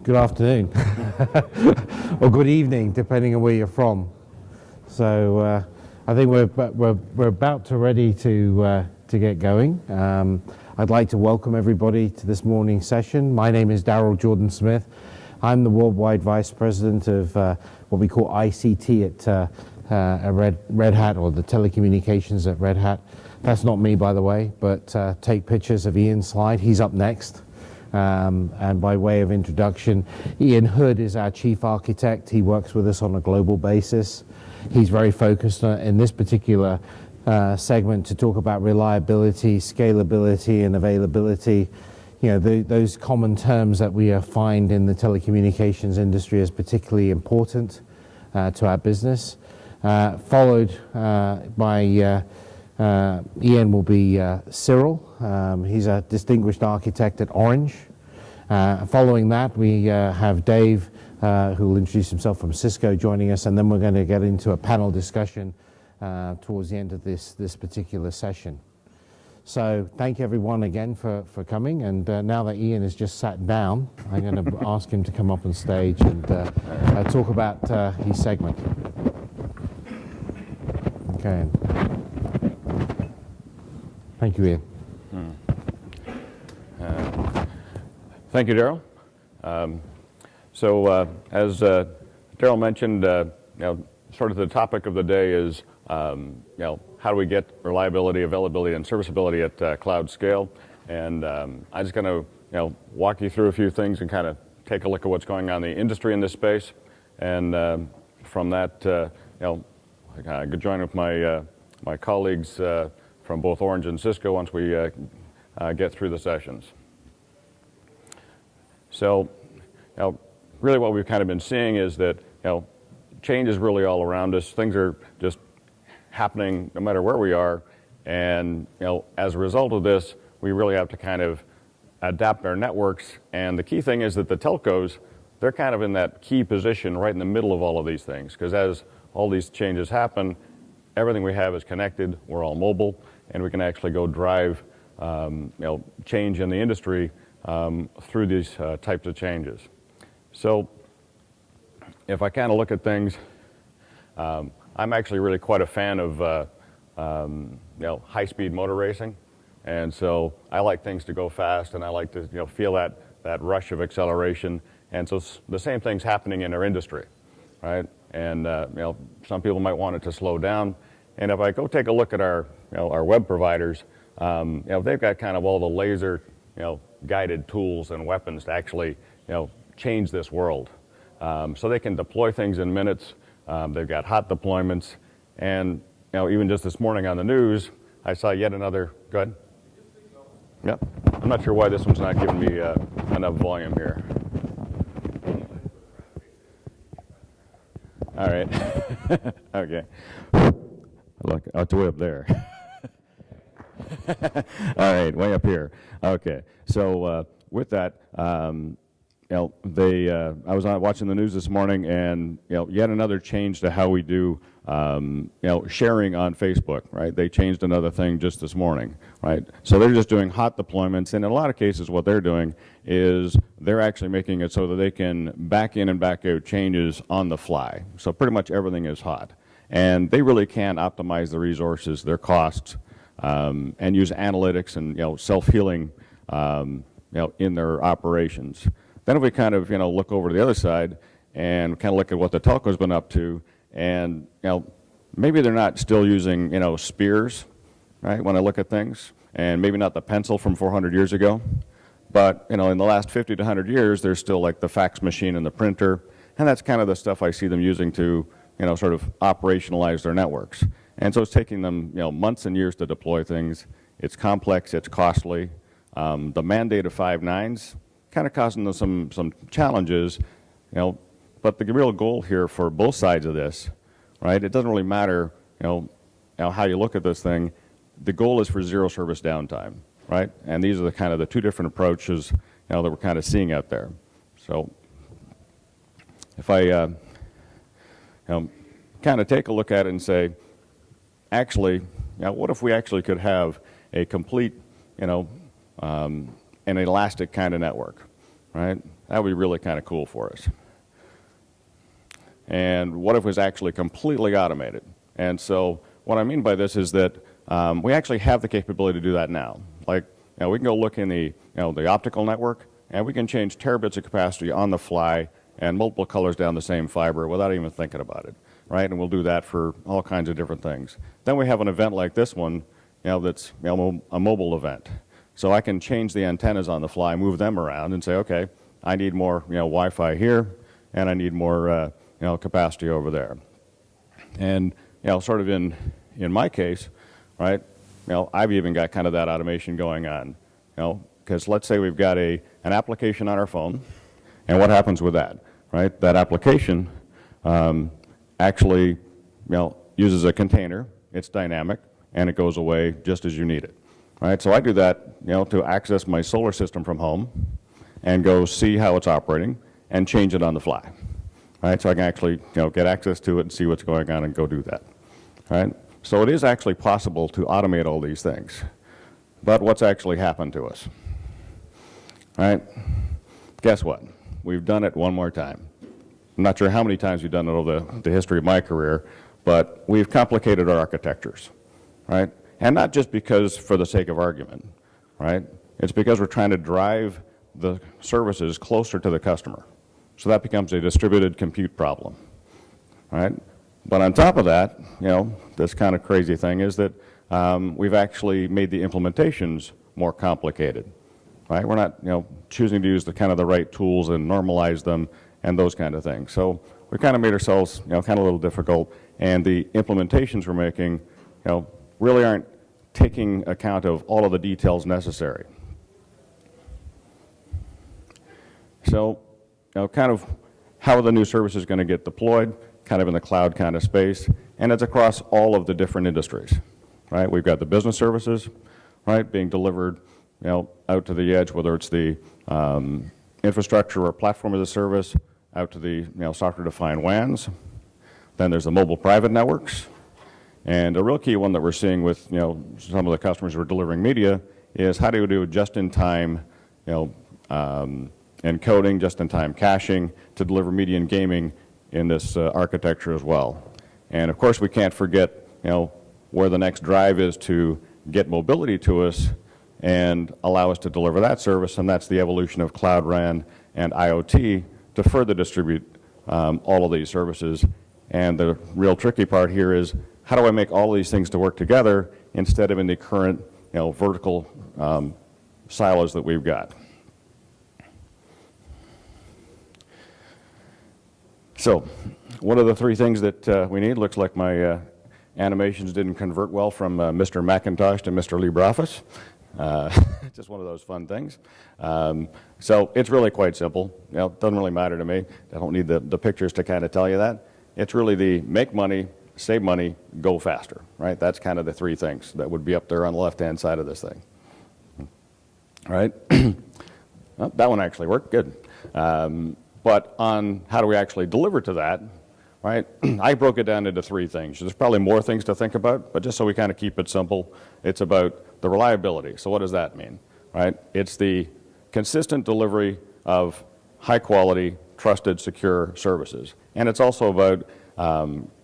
Good afternoon, or good evening, depending on where you're from. So I think we're about to ready to get going. I'd like to welcome everybody to this morning's session. My name is Darrell Jordan Smith. I'm the worldwide vice president of what we call ICT at Red Hat, or the telecommunications at Red Hat. That's not me, by the way, but take pictures of Ian's slide. He's up next. And by way of introduction, Ian Hood is our chief architect. He works with us on a global basis. He's very focused in this particular segment to talk about reliability, scalability, and availability. You know, those common terms that we find in the telecommunications industry as particularly important to our business. Followed by Ian will be Cyril. He's a distinguished architect at Orange. Following that, we have Dave, who will introduce himself from Cisco, joining us, and then we're going to get into a panel discussion towards the end of this particular session. So thank you everyone again for coming, and now that Ian has just sat down, I'm going to ask him to come up on stage and talk about his segment. Okay. Thank you, Ian. Thank you, Darrell. As Darrell mentioned, sort of the topic of the day is, how do we get reliability, availability, and serviceability at cloud scale? And I'm just going to, walk you through a few things and kind of take a look at what's going on in the industry in this space. And from that, I could join with my colleagues from both Orange and Cisco once we get through the sessions. So, really what we've kind of been seeing is that, change is really all around us. Things are just happening no matter where we are. And, as a result of this, we really have to kind of adapt our networks. And the key thing is that the telcos, they're kind of in that key position right in the middle of all of these things. Because as all these changes happen, everything we have is connected. We're all mobile. And we can actually go drive, change in the industry through these types of changes. So if I kind of look at things, I'm actually really quite a fan of high-speed motor racing. And so I like things to go fast, and I like to feel that rush of acceleration. And so the same thing's happening in our industry, right? And some people might want it to slow down. And if I go take a look at our web providers, they've got kind of all the laser guided tools and weapons to actually change this world. So they can deploy things in minutes. They've got hot deployments, and even just this morning on the news, I saw yet another. Go ahead. Yep. I'm not sure why this one's not giving me enough volume here. All right. Okay. Look, it's way up there. All right, way up here. Okay, so with that, I was watching the news this morning, and yet another change to how we do sharing on Facebook. Right, they changed another thing just this morning. Right, so they're just doing hot deployments, and in a lot of cases, what they're doing is they're actually making it so that they can back in and back out changes on the fly. So pretty much everything is hot, and they really can optimize the resources, their costs. And use analytics and self-healing in their operations. Then if we kind of look over to the other side and kind of look at what the telco's been up to, and maybe they're not still using spears, right? When I look at things, and maybe not the pencil from 400 years ago, but in the last 50 to 100 years, there's still like the fax machine and the printer, and that's kind of the stuff I see them using to sort of operationalize their networks. And so it's taking them, months and years to deploy things. It's complex, it's costly. The mandate of 5 nines kind of causing them some challenges, but the real goal here for both sides of this, right? It doesn't really matter, how you look at this thing. The goal is for zero service downtime, right? And these are the kind of the two different approaches, that we're kind of seeing out there. So if I, kind of take a look at it and say, actually, what if we actually could have a complete, an elastic kind of network, right? That would be really kind of cool for us. And what if it was actually completely automated? And so what I mean by this is that we actually have the capability to do that now. Like, we can go look in the, the optical network, and we can change terabits of capacity on the fly and multiple colors down the same fiber without even thinking about it, right? And we'll do that for all kinds of different things. Then we have an event like this one, that's a mobile event. So I can change the antennas on the fly, move them around, and say, okay, I need more, Wi-Fi here, and I need more, capacity over there. And, sort of in my case, right, I've even got kind of that automation going on, because let's say we've got an application on our phone, and what happens with that, right? That application actually, uses a container, it's dynamic, and it goes away just as you need it, right? So I do that, to access my solar system from home and go see how it's operating and change it on the fly, right? So I can actually, get access to it and see what's going on and go do that, right? So it is actually possible to automate all these things. But what's actually happened to us, right? Guess what? We've done it one more time. I'm not sure how many times we've done it over the history of my career, but we've complicated our architectures, right? And not just because for the sake of argument, right? It's because we're trying to drive the services closer to the customer. So that becomes a distributed compute problem, right? But on top of that, this kind of crazy thing is that we've actually made the implementations more complicated, right? We're not, choosing to use the right tools and normalize them and those kind of things. So we kind of made ourselves, kind of a little difficult, and the implementations we're making, really aren't taking account of all of the details necessary. So, kind of how are the new services going to get deployed, kind of in the cloud kind of space, and it's across all of the different industries, right? We've got the business services, right, being delivered, out to the edge, whether it's the infrastructure or platform as a service, out to the, software-defined WANs. Then there's the mobile private networks. And a real key one that we're seeing with, some of the customers who are delivering media is how do we do just-in-time, encoding, just-in-time caching to deliver media and gaming in this architecture as well. And of course, we can't forget, where the next drive is to get mobility to us and allow us to deliver that service, and that's the evolution of Cloud RAN and IoT to further distribute all of these services. And the real tricky part here is how do I make all of these things to work together instead of in the current, vertical silos that we've got. So, what are the three things that we need? Looks like my animations didn't convert well from Mr. Macintosh to Mr. LibreOffice. Just one of those fun things. So it's really quite simple. It doesn't really matter to me. I don't need the pictures to kind of tell you that. It's really the make money, save money, go faster, right? That's kind of the three things that would be up there on the left-hand side of this thing. Right? Well, that one actually worked, good. But on how do we actually deliver to that, right? I broke it down into three things. There's probably more things to think about, but just so we kind of keep it simple, it's about the reliability. So what does that mean, right? It's the consistent delivery of high quality, trusted, secure services. And it's also about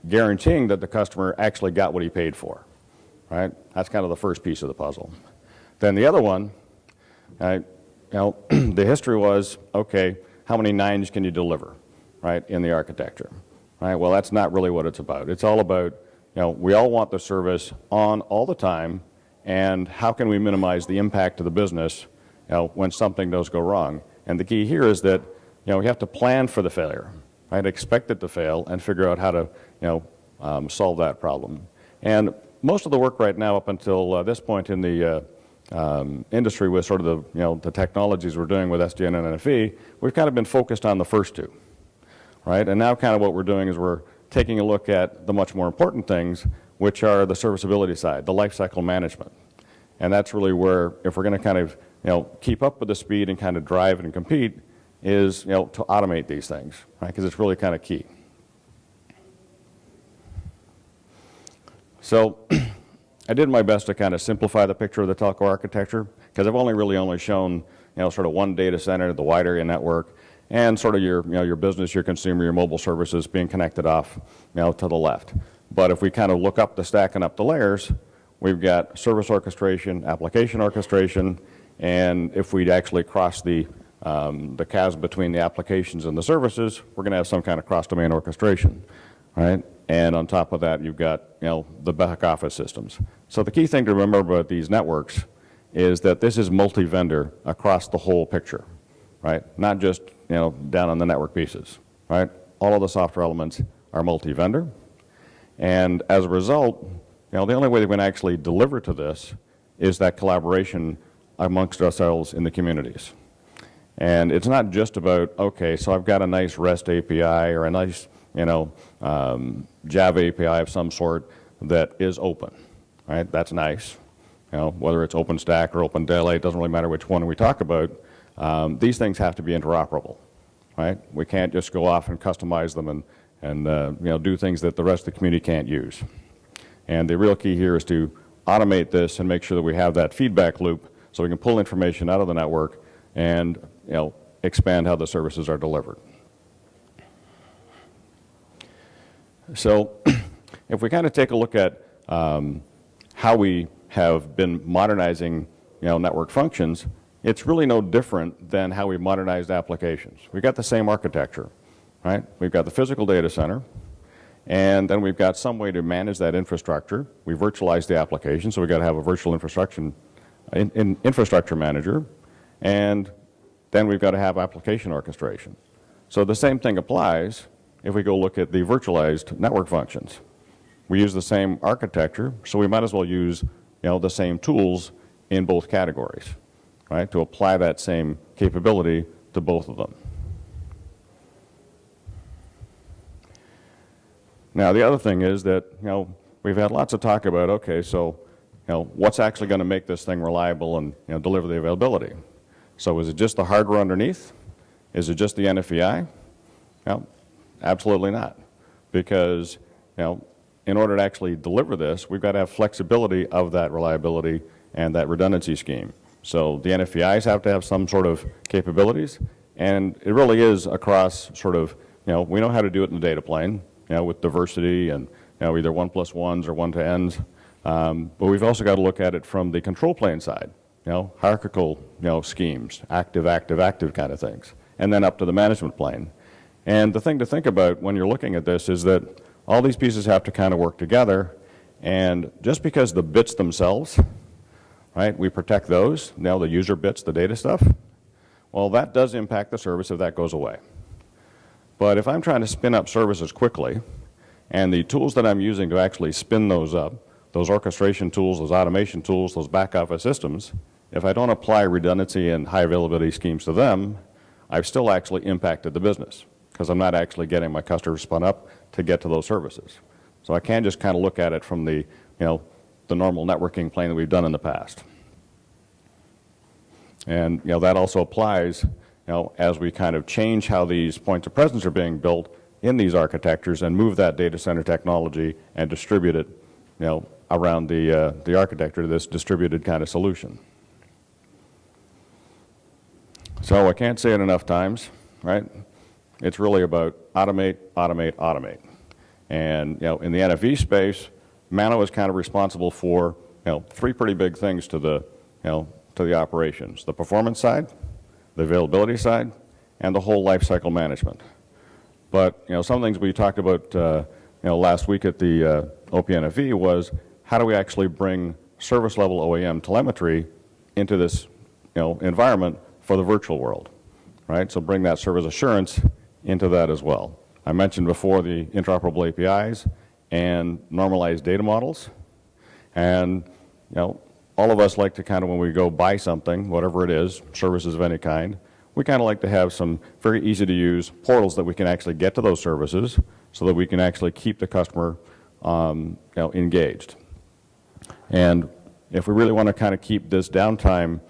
guaranteeing that the customer actually got what he paid for, right? That's kind of the first piece of the puzzle. Then the other one, right, the history was, okay, how many nines can you deliver, right, in the architecture? Right? Well, that's not really what it's about. It's all about, we all want the service on all the time, and how can we minimize the impact to the business, when something does go wrong? And the key here is that, we have to plan for the failure, right? Expect it to fail and figure out how to, solve that problem. And most of the work right now, up until this point in the industry, with sort of the technologies we're doing with SDN and NFV, we've kind of been focused on the first two. Right? And now kind of what we're doing is we're taking a look at the much more important things, which are the serviceability side, the lifecycle management. And that's really where, if we're going to kind of keep up with the speed and kind of drive and compete, is to automate these things, right? Because it's really kind of key. So I did my best to kind of simplify the picture of the telco architecture, because I've only shown, sort of one data center, the wide area network, and sort of your, your business, your consumer, your mobile services being connected off, to the left. But if we kind of look up the stack and up the layers, we've got service orchestration, application orchestration, and if we'd actually cross the chasm between the applications and the services, we're going to have some kind of cross-domain orchestration, right? And on top of that, you've got, the back office systems. So the key thing to remember about these networks is that this is multi-vendor across the whole picture, right? Not just, down on the network pieces, right? All of the software elements are multi-vendor. And as a result, the only way that we can actually deliver to this is that collaboration amongst ourselves in the communities. And it's not just about, okay, so I've got a nice REST API or a nice, Java API of some sort that is open, right? That's nice. Whether it's OpenStack or OpenDaylight, it doesn't really matter which one we talk about. These things have to be interoperable, right? We can't just go off and customize them and do things that the rest of the community can't use. And the real key here is to automate this and make sure that we have that feedback loop so we can pull information out of the network and expand how the services are delivered. So if we kind of take a look at how we have been modernizing network functions, it's really no different than how we modernized applications. We've got the same architecture, right? We've got the physical data center, and then we've got some way to manage that infrastructure. We virtualize the application, so we've got to have a virtual infrastructure manager, and then we've got to have application orchestration. So the same thing applies if we go look at the virtualized network functions. We use the same architecture, so we might as well use the same tools in both categories, right, to apply that same capability to both of them. Now, the other thing is that, we've had lots of talk about, okay, so, what's actually going to make this thing reliable and, deliver the availability? So is it just the hardware underneath? Is it just the NFVI? No, absolutely not. Because, in order to actually deliver this, we've got to have flexibility of that reliability and that redundancy scheme. So the NFVIs have to have some sort of capabilities, and it really is across sort of, we know how to do it in the data plane, with diversity and either 1+1s or 1-to-Ns. But we've also got to look at it from the control plane side, hierarchical schemes, active, active, active kind of things, and then up to the management plane. And the thing to think about when you're looking at this is that all these pieces have to kind of work together, and just because the bits themselves, right, we protect those, the user bits, the data stuff, well, that does impact the service if that goes away. But if I'm trying to spin up services quickly, and the tools that I'm using to actually spin those up, those orchestration tools, those automation tools, those back office systems, if I don't apply redundancy and high availability schemes to them, I've still actually impacted the business, because I'm not actually getting my customers spun up to get to those services. So I can't just kind of look at it from the, the normal networking plane that we've done in the past. And, that also applies, as we kind of change how these points of presence are being built in these architectures and move that data center technology and distribute it, around the architecture to this distributed kind of solution. So I can't say it enough times, right? It's really about automate, automate, automate. And, in the NFV space, Mano is kind of responsible for, three pretty big things to the, to the operations: the performance side, the availability side, and the whole life cycle management. But, some things we talked about, last week at the OPNFV was how do we actually bring service level OEM telemetry into this, environment for the virtual world, right? So bring that service assurance into that as well. I mentioned before the interoperable APIs and normalized data models. And, all of us like to kind of, when we go buy something, whatever it is, services of any kind, we kind of like to have some very easy to use portals that we can actually get to those services so that we can actually keep the customer engaged. And if we really want to kind of keep this downtime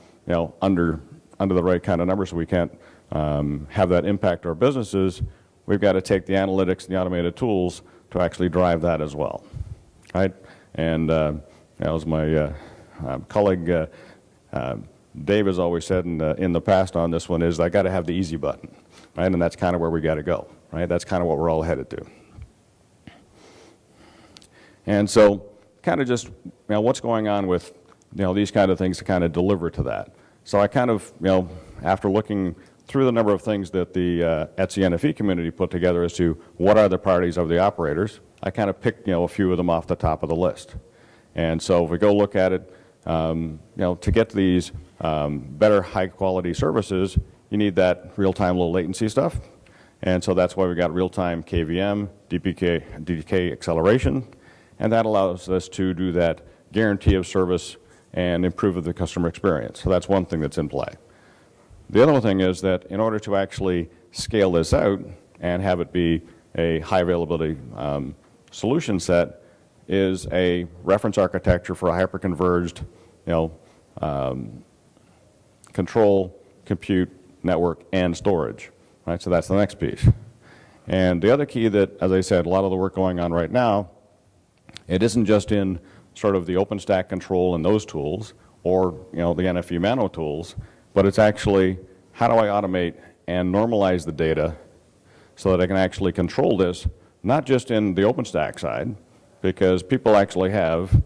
under the right kind of number so we can't have that impact our businesses, we've got to take the analytics and the automated tools to actually drive that as well, right? And as my colleague Dave has always said in the past on this one, is I got to have the easy button, right? And that's kind of where we got to go, right? That's kind of what we're all headed to. And so, kind of just what's going on with these kind of things to kind of deliver to that. So I kind of after looking through the number of things that the ETSI NFE community put together as to what are the priorities of the operators, I kind of picked a few of them off the top of the list. And so if we go look at it, to get to these better high-quality services, you need that real-time low latency stuff. And so that's why we got real-time KVM, DDK acceleration, and that allows us to do that guarantee of service and improve the customer experience. So that's one thing that's in play. The other thing is that in order to actually scale this out and have it be a high availability solution set is a reference architecture for a hyper-converged control, compute, network, and storage. Right? So that's the next piece. And the other key that, as I said, a lot of the work going on right now, it isn't just in sort of the OpenStack control and those tools, or the NFV Mano tools, but it's actually how do I automate and normalize the data so that I can actually control this, not just in the OpenStack side, because people actually have,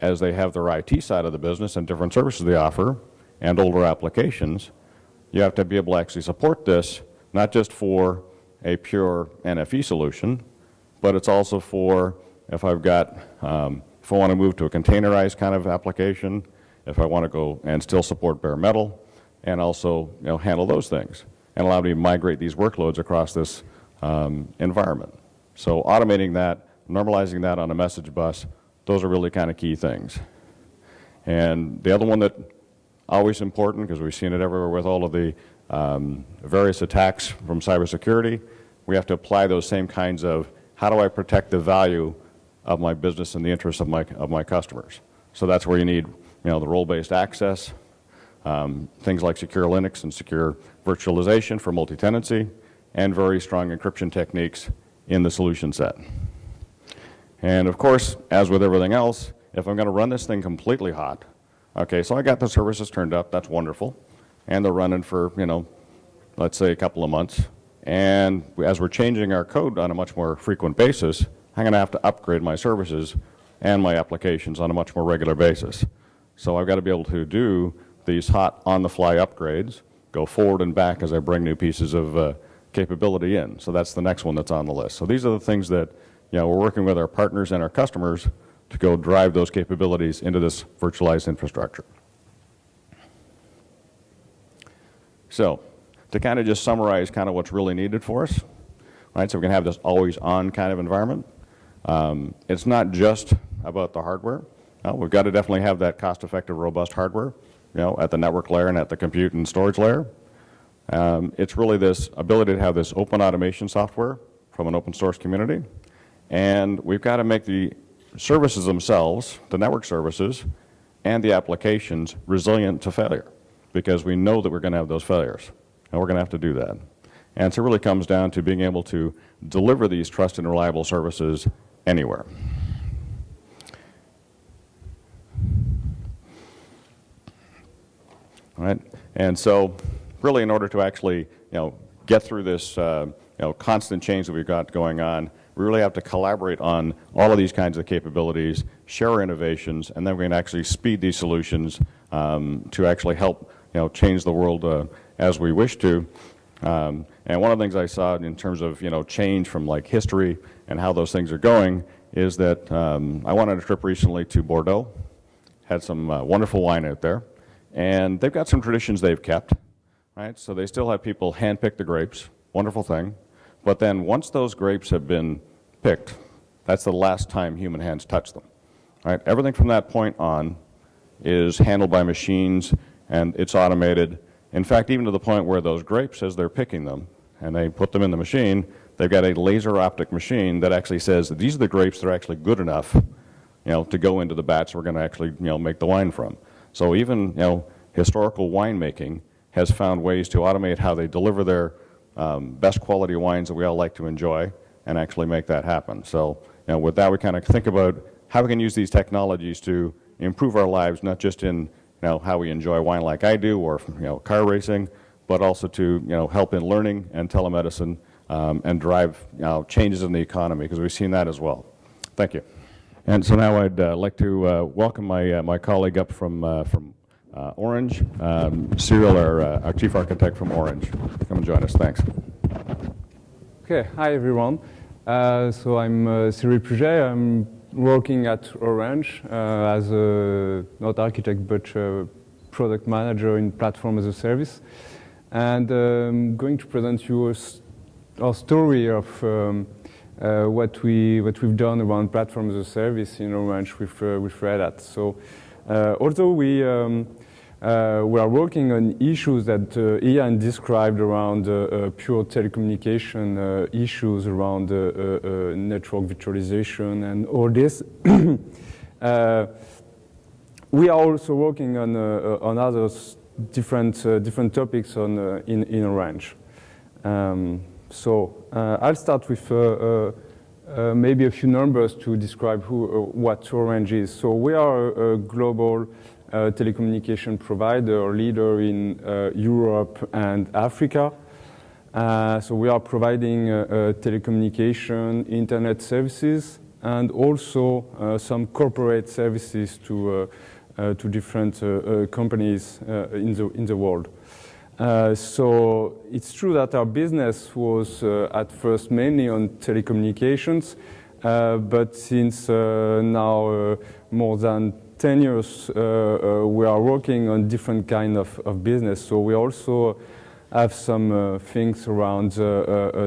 as they have their IT side of the business and different services they offer and older applications, you have to be able to actually support this, not just for a pure NFE solution, but it's also for if I've got, if I want to move to a containerized kind of application, if I want to go and still support bare metal, and also handle those things and allow me to migrate these workloads across this environment. So automating that, normalizing that on a message bus, those are really kind of key things. And the other one that always important, because we've seen it everywhere with all of the various attacks from cybersecurity, we have to apply those same kinds of how do I protect the value of my business and the interests of my customers. So that's where you need the role-based access, things like secure Linux and secure virtualization for multi-tenancy, and very strong encryption techniques in the solution set. And of course, as with everything else, if I'm going to run this thing completely hot, okay, so I got the services turned up, that's wonderful, and they're running for, let's say a couple of months, and as we're changing our code on a much more frequent basis, I'm going to have to upgrade my services and my applications on a much more regular basis. So I've got to be able to do these hot on-the-fly upgrades, go forward and back as I bring new pieces of capability in. So that's the next one that's on the list. So these are the things that we're working with our partners and our customers to go drive those capabilities into this virtualized infrastructure. So to kind of just summarize kind of what's really needed for us, right? So we can have this always-on kind of environment. It's not just about the hardware. We've got to definitely have that cost-effective, robust hardware, at the network layer and at the compute and storage layer. It's really this ability to have this open automation software from an open source community. And we've got to make the services themselves, the network services, and the applications resilient to failure, because we know that we're going to have those failures, and we're going to have to do that. And so it really comes down to being able to deliver these trusted and reliable services anywhere. All right, and so really in order to actually get through this constant change that we've got going on, we really have to collaborate on all of these kinds of capabilities, share our innovations, and then we can actually speed these solutions to actually help change the world as we wish to. And one of the things I saw in terms of change from like history and how those things are going is that I went on a trip recently to Bordeaux, had some wonderful wine out there, and they've got some traditions they've kept, right? So they still have people handpick the grapes, wonderful thing, but then once those grapes have been picked, that's the last time human hands touch them, right? Everything from that point on is handled by machines and it's automated. In fact, even to the point where those grapes, as they're picking them and they put them in the machine, they've got a laser optic machine that actually says that these are the grapes that are actually good enough to go into the batch we're going to actually make the wine from. So even historical winemaking has found ways to automate how they deliver their best quality wines that we all like to enjoy and actually make that happen. So with that, we kind of think about how we can use these technologies to improve our lives, not just in how we enjoy wine like I do, or car racing, but also to help in learning and telemedicine and drive changes in the economy, because we've seen that as well. Thank you. And so now I'd like to welcome my colleague up from Orange, Cyril, our chief architect from Orange. Come and join us. Thanks. Okay, hi everyone. So I'm Cyril Puget. I'm working at Orange as a, not architect, but product manager in Platform as a Service. And I'm going to present you our story of what we've done around Platform as a Service in Orange with Red Hat. So although we are working on issues that Ian described around pure telecommunication issues around network virtualization and all this. We are also working on other different topics in Orange. So I'll start with maybe a few numbers to describe what Orange is. So we are a global telecommunication provider, leader in Europe and Africa. So we are providing telecommunication, internet services, and also some corporate services to different companies in the world. So it's true that our business was at first mainly on telecommunications, but since now more than 10 years, we are working on different kind of business. So we also have some things around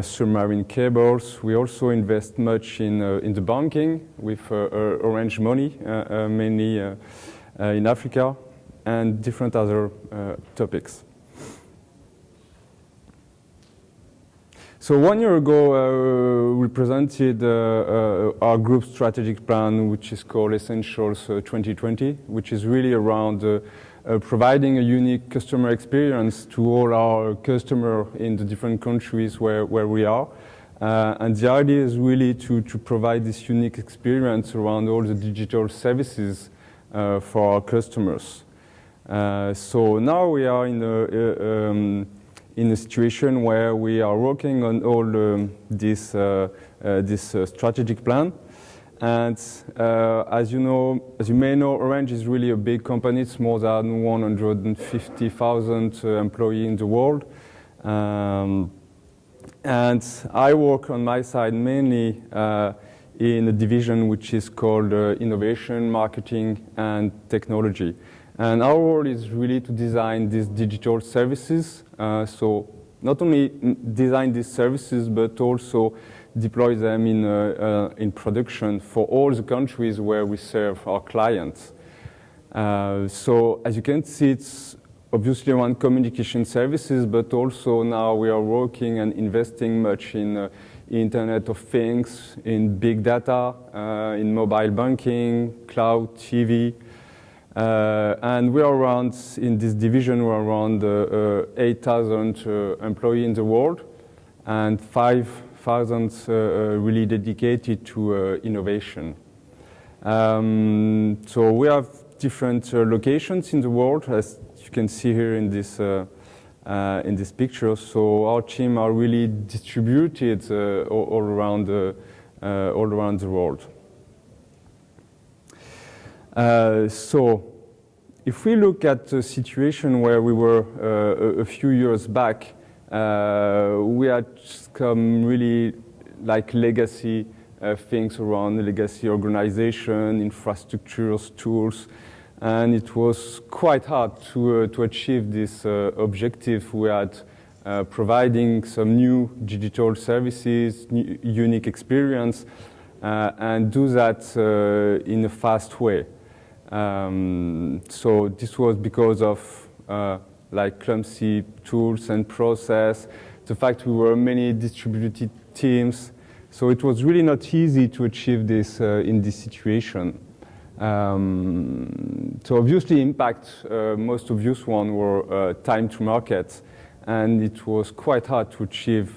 submarine cables. We also invest much in the banking with Orange Money, mainly in Africa, and different other topics. So 1 year ago, we presented our group strategic plan, which is called Essentials 2020, which is really around providing a unique customer experience to all our customers in the different countries where we are. And the idea is really to provide this unique experience around all the digital services for our customers. So now we are in a situation where we are working on all this strategic plan. And as you may know, Orange is really a big company. It's more than 150,000 employees in the world. And I work on my side mainly in a division which is called Innovation, Marketing, and Technology. And our role is really to design these digital services. So not only design these services, but also deploy them in production for all the countries where we serve our clients. So as you can see, it's obviously around communication services, but also now we are working and investing much in Internet of Things, in big data, in mobile banking, cloud, TV. And we are around, in this division, we're around 8,000 employees in the world, and 5,000 really dedicated to innovation. So we have different locations in the world, as you can see here in this picture. So our team are really distributed all around the world. So if we look at the situation where we were a few years back, we had some really like legacy things around legacy organization, infrastructures, tools, and it was quite hard to achieve this objective. We had providing some new digital services, unique experience, and do that in a fast way. So this was because of like clumsy tools and process, the fact we were many distributed teams. So it was really not easy to achieve this in this situation. So obviously impact, most obvious one were time to market, and it was quite hard to achieve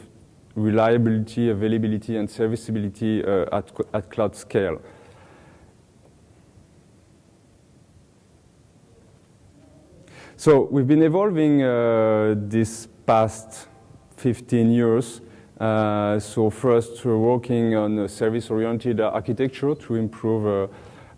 reliability, availability, and serviceability at cloud scale. So we've been evolving this past 15 years. So first, we're working on a service-oriented architecture to improve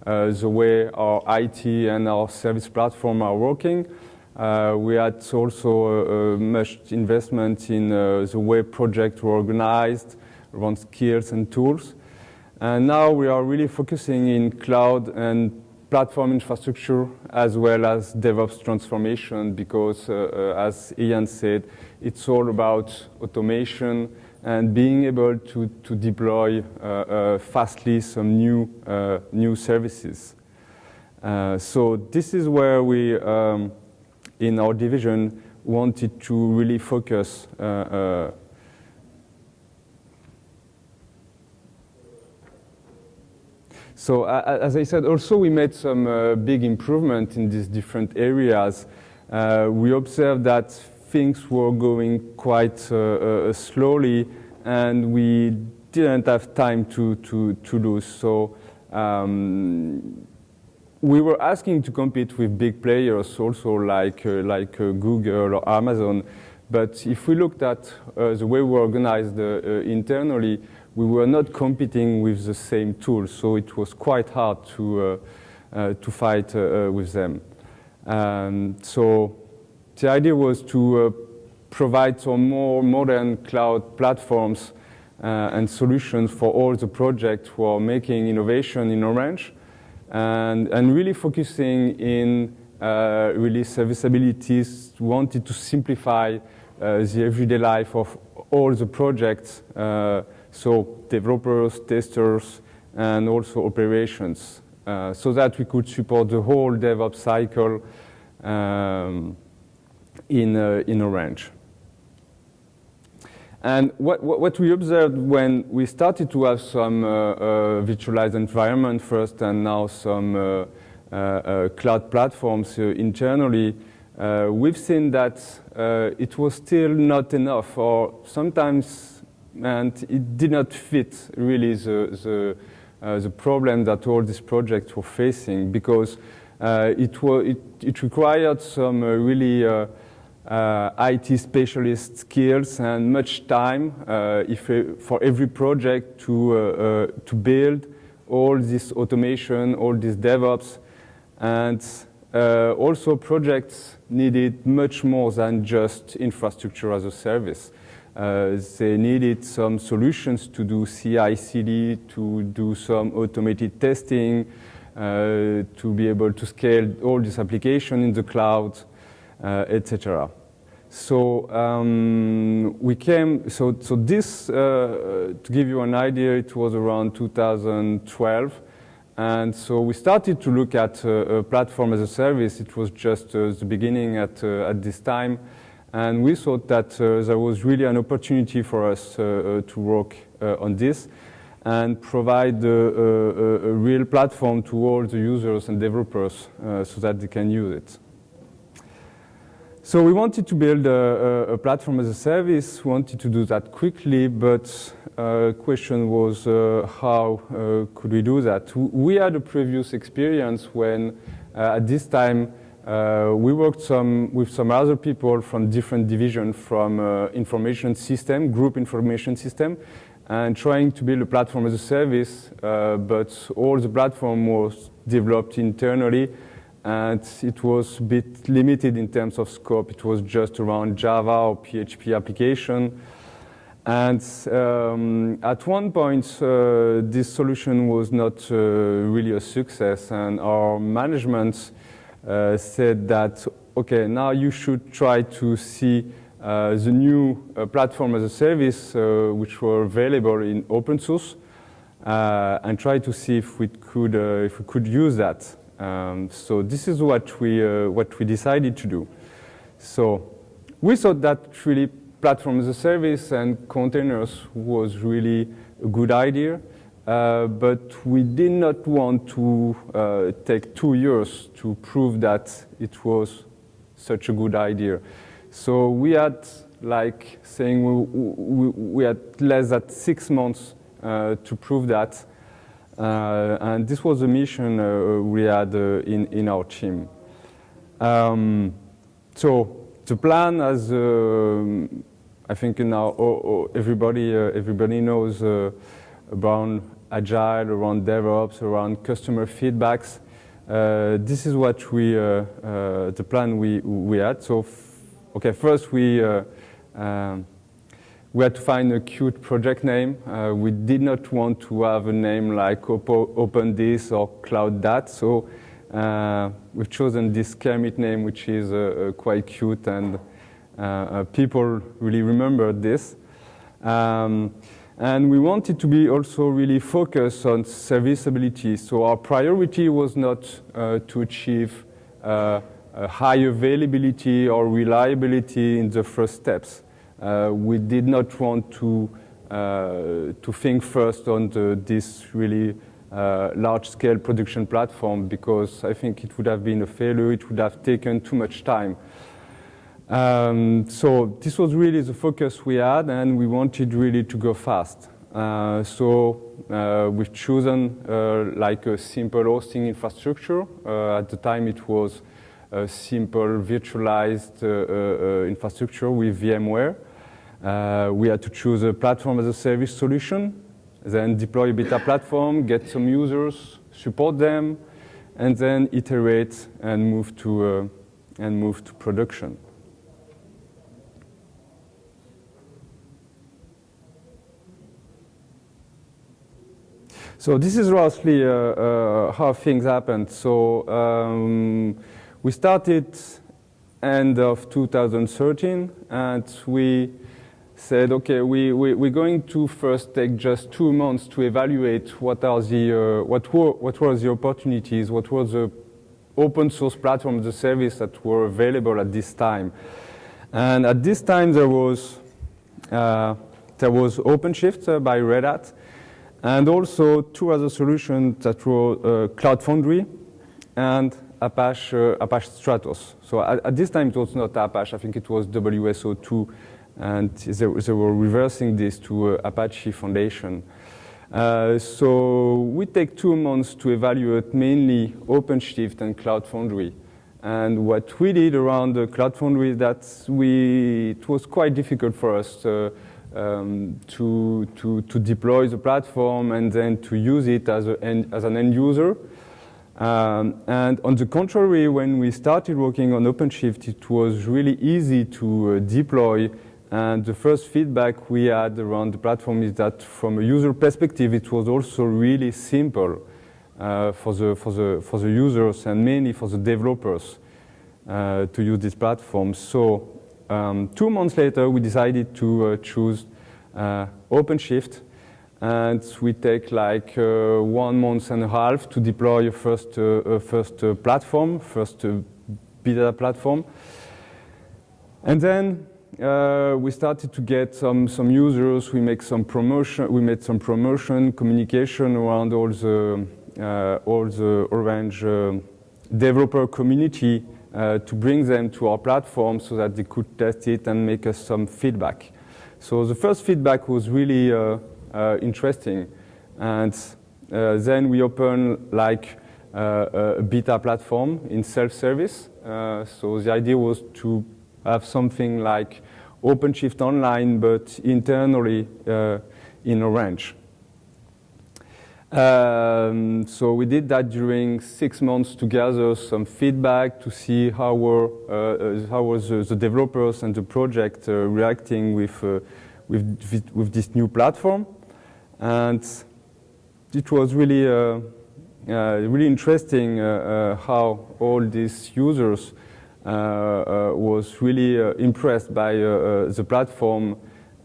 the way our IT and our service platform are working. We had also much investment in the way projects were organized, around skills and tools. And now we are really focusing in cloud and platform infrastructure as well as DevOps transformation because, as Ian said, it's all about automation and being able to deploy fastly some new services. So this is where we, in our division, wanted to really focus. So as I said, also we made some big improvement in these different areas. We observed that things were going quite slowly, and we didn't have time to lose. So we were asking to compete with big players, also like Google or Amazon. But if we looked at the way we were organized internally, we were not competing with the same tools. So it was quite hard to fight with them. So the idea was to provide some more modern cloud platforms and solutions for all the projects who are making innovation in Orange, and really focusing in really serviceability. Wanted to simplify the everyday life of all the projects, so developers, testers, and also operations, so that we could support the whole DevOps cycle in Orange. And what we observed when we started to have some virtualized environment first and now some cloud platforms internally, we've seen that it was still not enough, or sometimes, and it did not fit really the problem that all these projects were facing, because it required some really IT specialist skills and much time for every project to build all this automation, all this DevOps, and also projects needed much more than just infrastructure as a service. They needed some solutions to do CI/CD, to do some automated testing, to be able to scale all this application in the cloud, etc. So this, to give you an idea, it was around 2012. And so we started to look at a platform as a service. It was just the beginning at this time. And we thought that there was really an opportunity for us to work on this and provide a real platform to all the users and developers so that they can use it. So we wanted to build a platform as a service. We wanted to do that quickly, but the question was how could we do that? We had a previous experience when at this time we worked with some other people from different divisions from information system, group information system, and trying to build a platform as a service, but all the platform was developed internally, and it was a bit limited in terms of scope. It was just around Java or PHP application. And at one point, this solution was not really a success, and our management said that, okay, now you should try to see the new platform as a service, which were available in open source, and try to see if we could use that. So this is what we decided to do. So we thought that really platform as a service and containers was really a good idea, but we did not want to take 2 years to prove that it was such a good idea. So we had, like saying, we had less than 6 months to prove that. And this was a mission we had in our team. So the plan, as I think now everybody knows around Agile, around DevOps, around customer feedbacks. This is what the plan we had. So, okay, first we had to find a cute project name. We did not want to have a name like Open This or Cloud That. So we've chosen this Kermit name, which is quite cute, and people really remember this. And we wanted to be also really focused on serviceability. So our priority was not to achieve a high availability or reliability in the first steps. We did not want to think first on this really large-scale production platform, because I think it would have been a failure. It would have taken too much time. So this was really the focus we had, and we wanted really to go fast. So we've chosen like a simple hosting infrastructure. At the time it was a simple virtualized infrastructure with VMware. We had to choose a platform as a service solution, then deploy a beta platform, get some users, support them, and then iterate and move to production. So this is roughly how things happened. So we started end of 2013, and we said, okay, we're going to first take just 2 months to evaluate what were the opportunities, what was the open source platform, the service that were available at this time. And at this time there was OpenShift by Red Hat, and also 2 other solutions that were Cloud Foundry and Apache Stratos. So at this time it was not Apache, I think it was WSO2, and they were reversing this to Apache Foundation. So we take 2 months to evaluate mainly OpenShift and Cloud Foundry. And what we did around the Cloud Foundry, it was quite difficult for us to deploy the platform and then to use it as an end user. And on the contrary, when we started working on OpenShift, it was really easy to deploy. And the first feedback we had around the platform is that from a user perspective, it was also really simple for the users and mainly for the developers to use this platform. So 2 months later, we decided to choose OpenShift, and we take like 1.5 months to deploy a first beta platform. And then we started to get some users. We made some promotion, communication around all the Orange developer community to bring them to our platform so that they could test it and make us some feedback. So the first feedback was really interesting, and then we opened like a beta platform in self-service. So the idea was to have something like OpenShift Online, but internally in Orange. So we did that during 6 months to gather some feedback to see how was the developers and the project reacting with this new platform, and it was really really interesting how all these users was really impressed by the platform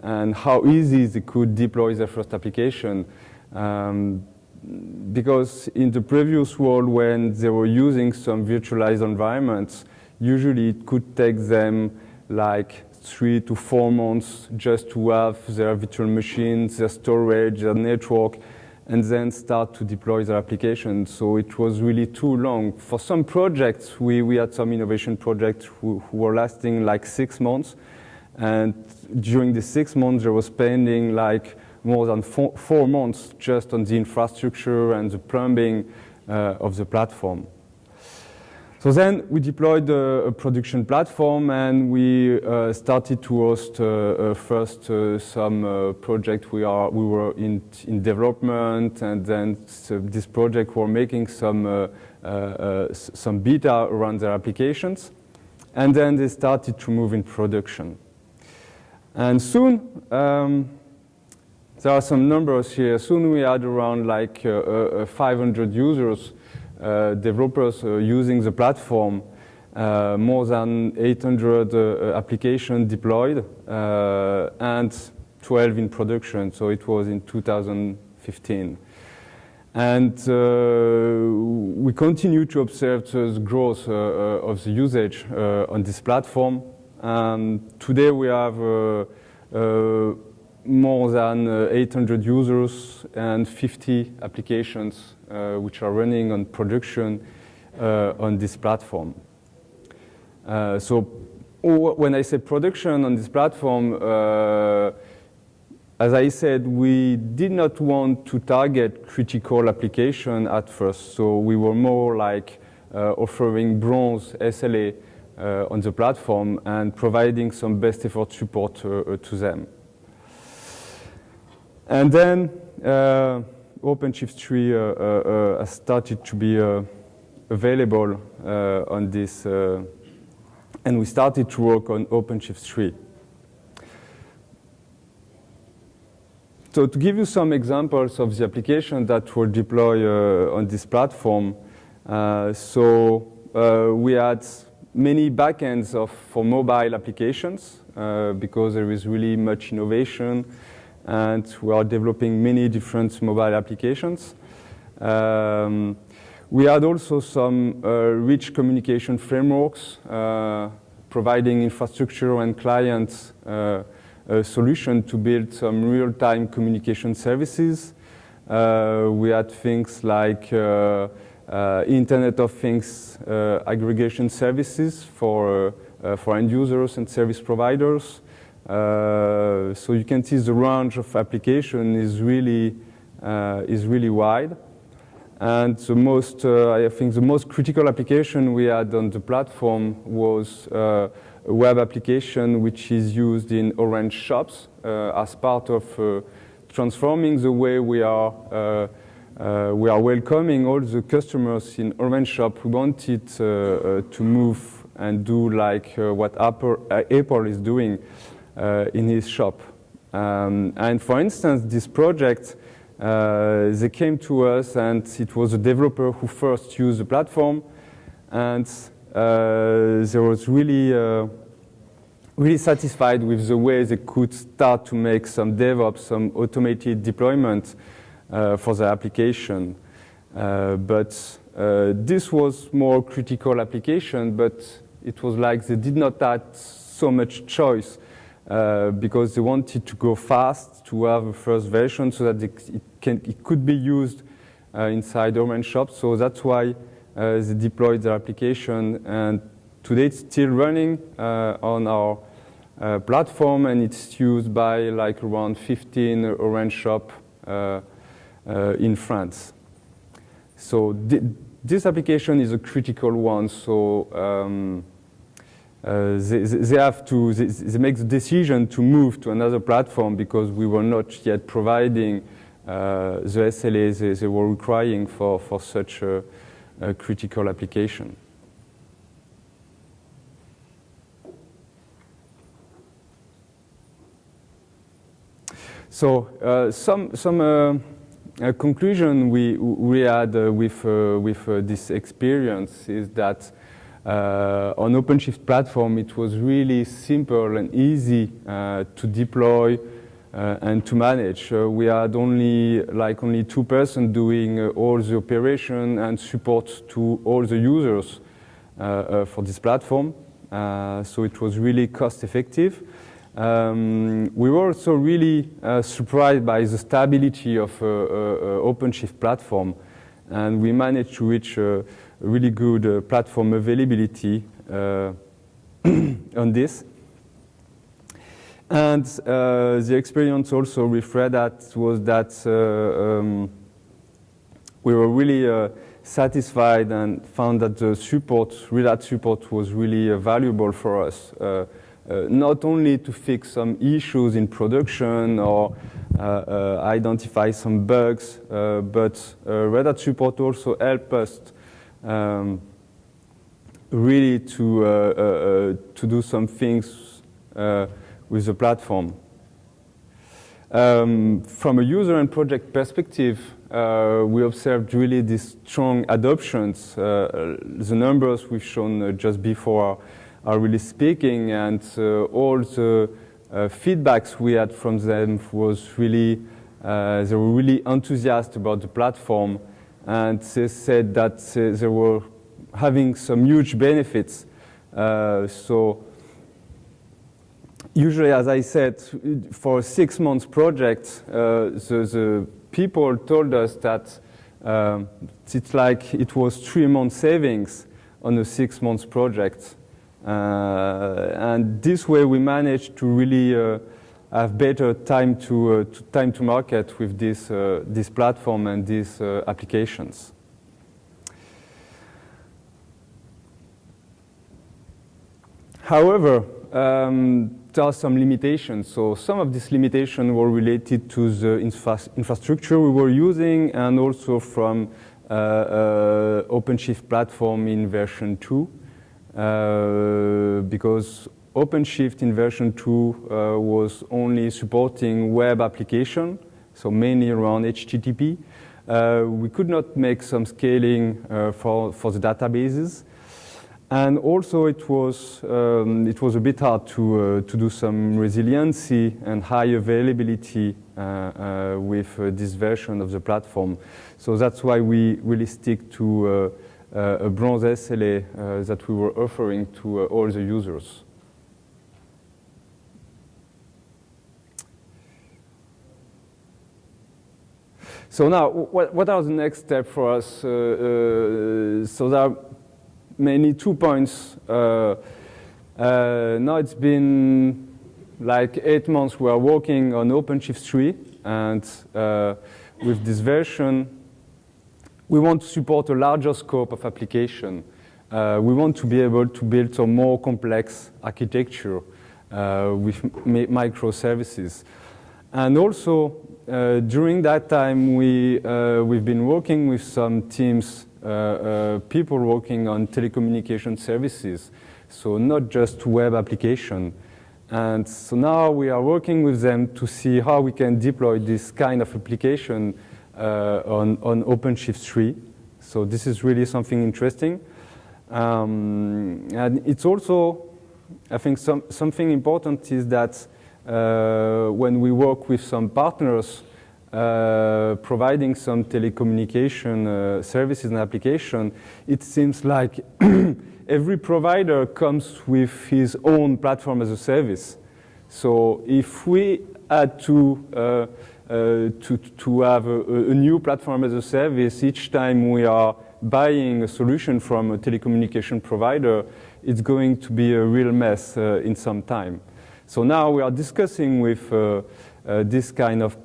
and how easy they could deploy their first application. Because in the previous world, when they were using some virtualized environments, usually it could take them like 3 to 4 months just to have their virtual machines, their storage, their network, and then start to deploy their application. So it was really too long. For some projects, we had some innovation projects who were lasting like 6 months. And during the 6 months, they were spending like more than 4 months just on the infrastructure and the plumbing of the platform. So then we deployed a production platform, and we started to host first some project we were in development, and then this project were making some beta around their applications, and then they started to move in production. And soon, there are some numbers here. Soon we had around like 500 users, developers using the platform, more than 800 applications deployed, and 12 in production. So it was in 2015. And we continue to observe the growth of the usage on this platform. Today we have more than 800 users and 50 applications which are running on production on this platform. So when I say production on this platform, as I said, we did not want to target critical application at first. So we were more like offering bronze SLA on the platform and providing some best effort support to them. And then OpenShift 3 has started to be available on this, and we started to work on OpenShift 3. So to give you some examples of the applications that were deployed on this platform, we had many backends for mobile applications because there is really much innovation, and we are developing many different mobile applications. We had also some rich communication frameworks providing infrastructure and clients solution to build some real-time communication services. We had things like Internet of Things aggregation services for end users and service providers. So you can see the range of application is really wide. And the most, I think the most critical application we had on the platform was a web application which is used in Orange shops as part of transforming the way we are welcoming all the customers in Orange shop. We wanted to move and do like what Apple is doing in his shop. And for instance, this project, they came to us, and it was a developer who first used the platform, and they was really satisfied with the way they could start to make some DevOps, some automated deployment for the application. But this was more critical application, but it was like they did not have so much choice because they wanted to go fast to have a first version so that it could be used inside Orange Shop. So that's why they deployed their application, and today it's still running on our platform, and it's used by like around 15 Orange Shop in France. So this application is a critical one. So they make the decision to move to another platform because we were not yet providing the SLAs they were requiring for such a critical application. So some conclusion we had with this experience is that on OpenShift platform it was really simple and easy to deploy and to manage. We had only 2 persons doing all the operation and support to all the users for this platform. So it was really cost effective. We were also really surprised by the stability of OpenShift platform, and we managed to reach a really good platform availability on this. And the experience also with Red Hat was that we were really satisfied and found that the support, Red Hat support, was really valuable for us. Not only to fix some issues in production or identify some bugs, but Red Hat support also helped us really to do some things with the platform. From a user and project perspective, we observed really these strong adoptions. The numbers we've shown just before are really speaking, and all the feedbacks we had from them was really, they were really enthusiastic about the platform, and they said that they were having some huge benefits. So usually, as I said, for a 6-month project, the people told us that it's like it was 3-month savings on a 6-month project. And this way we managed to really have better time to market with this platform and these applications. However, there are some limitations. So some of these limitations were related to the infrastructure we were using, and also from OpenShift platform in version 2. Because OpenShift in version 2 was only supporting web application, so mainly around HTTP. We could not make some scaling for the databases. And also it was a bit hard to do some resiliency and high availability with this version of the platform. So that's why we really stick to a bronze SLA that we were offering to all the users. So now, what are the next steps for us? So there are mainly 2 points. Now it's been like 8 months we are working on OpenShift 3, and with this version, we want to support a larger scope of application. We want to be able to build a more complex architecture with microservices. And also, during that time, we've been working with some teams, people working on telecommunication services, so not just web application. And so now we are working with them to see how we can deploy this kind of application on OpenShift 3. So this is really something interesting. And it's also, I think, something important is that when we work with some partners providing some telecommunication services and application, it seems like every provider comes with his own platform as a service. So if we had to have a new platform as a service each time we are buying a solution from a telecommunication provider, it's going to be a real mess in some time. So now we are discussing with this kind of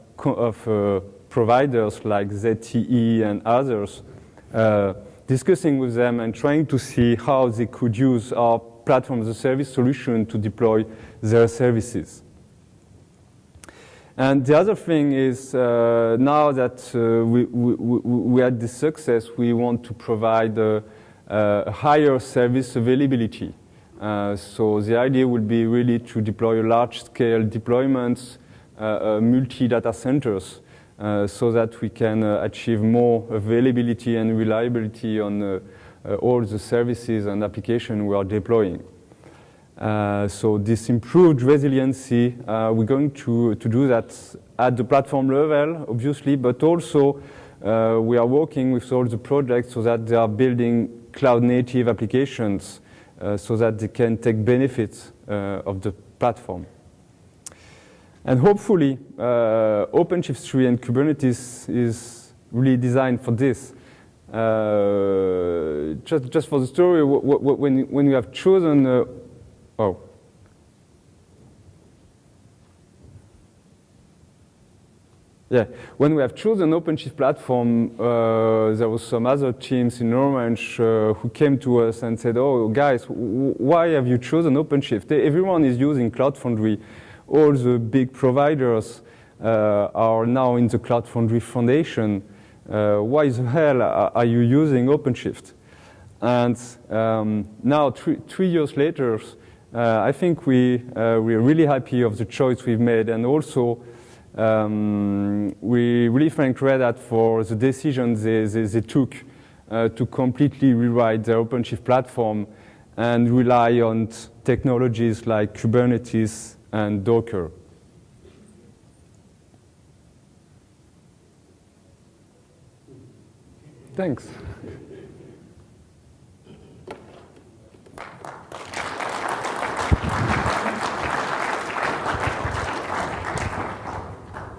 providers like ZTE and others, discussing with them and trying to see how they could use our platform as a service solution to deploy their services. And the other thing is, now that we had this success, we want to provide a higher service availability. So the idea would be really to deploy large-scale deployments, multi-data centers, so that we can achieve more availability and reliability on all the services and applications we are deploying. So this improved resiliency, we're going to do that at the platform level, obviously, but also we are working with all the projects so that they are building cloud-native applications so that they can take benefits of the platform. And hopefully, OpenShift 3 and Kubernetes is really designed for this. Just for the story, when you have chosen Yeah, when we have chosen OpenShift platform, there was some other teams in Orange who came to us and said, "Oh, guys, why have you chosen OpenShift? Everyone is using Cloud Foundry. All the big providers are now in the Cloud Foundry Foundation. Why the hell are you using OpenShift?" And now, three years later, I think we're really happy of the choice we've made, and also we really thank Red Hat for the decisions they took to completely rewrite their OpenShift platform and rely on technologies like Kubernetes and Docker. Thanks.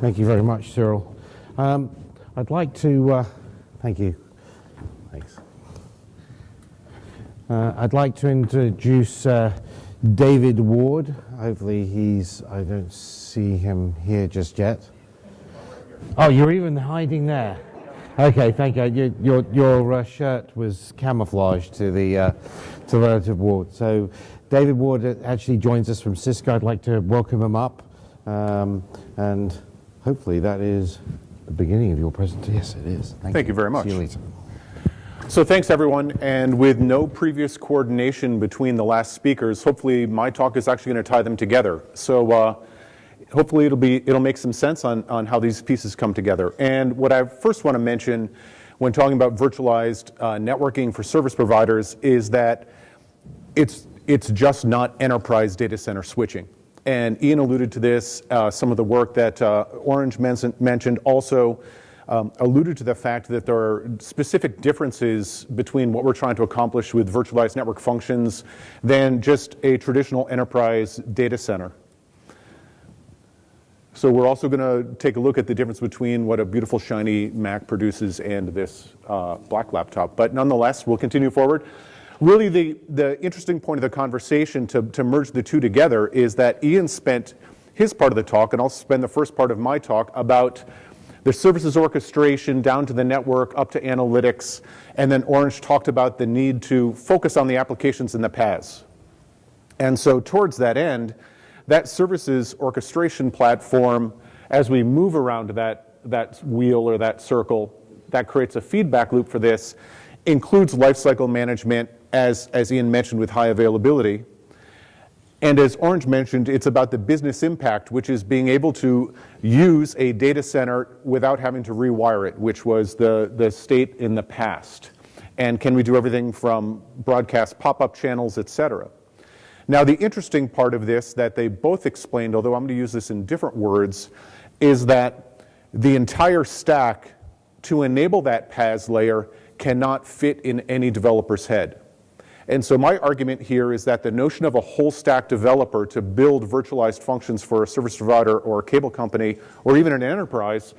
Thank you very much, Cyril. I'd like to, thank you. Thanks. I'd like to introduce David Ward. Hopefully I don't see him here just yet. Oh, you're even hiding there. Okay, thank you. Your shirt was camouflaged to the relative Ward. So David Ward actually joins us from Cisco. I'd like to welcome him up. And hopefully that is the beginning of your presentation. Yes, it is. Thank you very much. See you later. So thanks, everyone. And with no previous coordination between the last speakers, hopefully my talk is actually going to tie them together. So hopefully it'll make some sense on how these pieces come together. And what I first want to mention when talking about virtualized networking for service providers is that it's just not enterprise data center switching. And Ian alluded to this, some of the work that Orange mentioned also alluded to the fact that there are specific differences between what we're trying to accomplish with virtualized network functions than just a traditional enterprise data center. So we're also going to take a look at the difference between what a beautiful shiny Mac produces and this black laptop. But nonetheless, we'll continue forward. Really, the interesting point of the conversation to merge the two together is that Ian spent his part of the talk, and I'll spend the first part of my talk, about the services orchestration down to the network, up to analytics, and then Orange talked about the need to focus on the applications in the paths. And so towards that end, that services orchestration platform, as we move around that wheel or that circle, that creates a feedback loop for this, includes lifecycle management, as Ian mentioned, with high availability. And as Orange mentioned, it's about the business impact, which is being able to use a data center without having to rewire it, which was the state in the past. And can we do everything from broadcast pop-up channels, et cetera. Now, the interesting part of this that they both explained, although I'm going to use this in different words, is that the entire stack to enable that PaaS layer cannot fit in any developer's head. And so my argument here is that the notion of a whole stack developer to build virtualized functions for a service provider or a cable company or even an enterprise,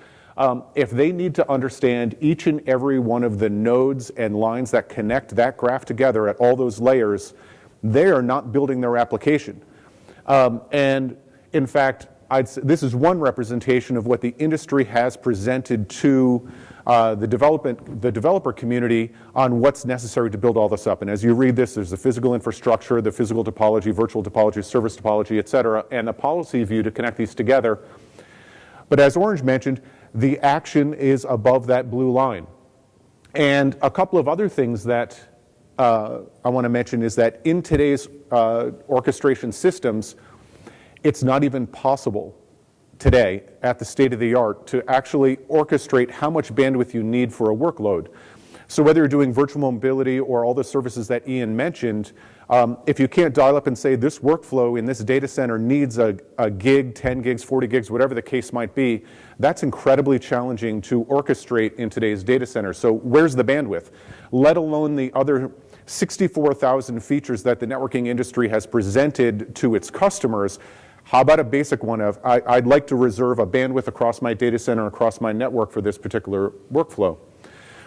if they need to understand each and every one of the nodes and lines that connect that graph together at all those layers, they are not building their application. And in fact, this is one representation of what the industry has presented to the developer community on what's necessary to build all this up. And as you read this, there's the physical infrastructure, the physical topology, virtual topology, service topology, et cetera, and the policy view to connect these together. But as Orange mentioned, the action is above that blue line. And a couple of other things that I want to mention is that in today's orchestration systems, it's not even possible today at the state of the art to actually orchestrate how much bandwidth you need for a workload. So whether you're doing virtual mobility or all the services that Ian mentioned, if you can't dial up and say this workflow in this data center needs a gig, 10 gigs, 40 gigs, whatever the case might be, that's incredibly challenging to orchestrate in today's data center. So where's the bandwidth? Let alone the other 64,000 features that the networking industry has presented to its customers. How about a basic one of, I'd like to reserve a bandwidth across my data center, across my network for this particular workflow.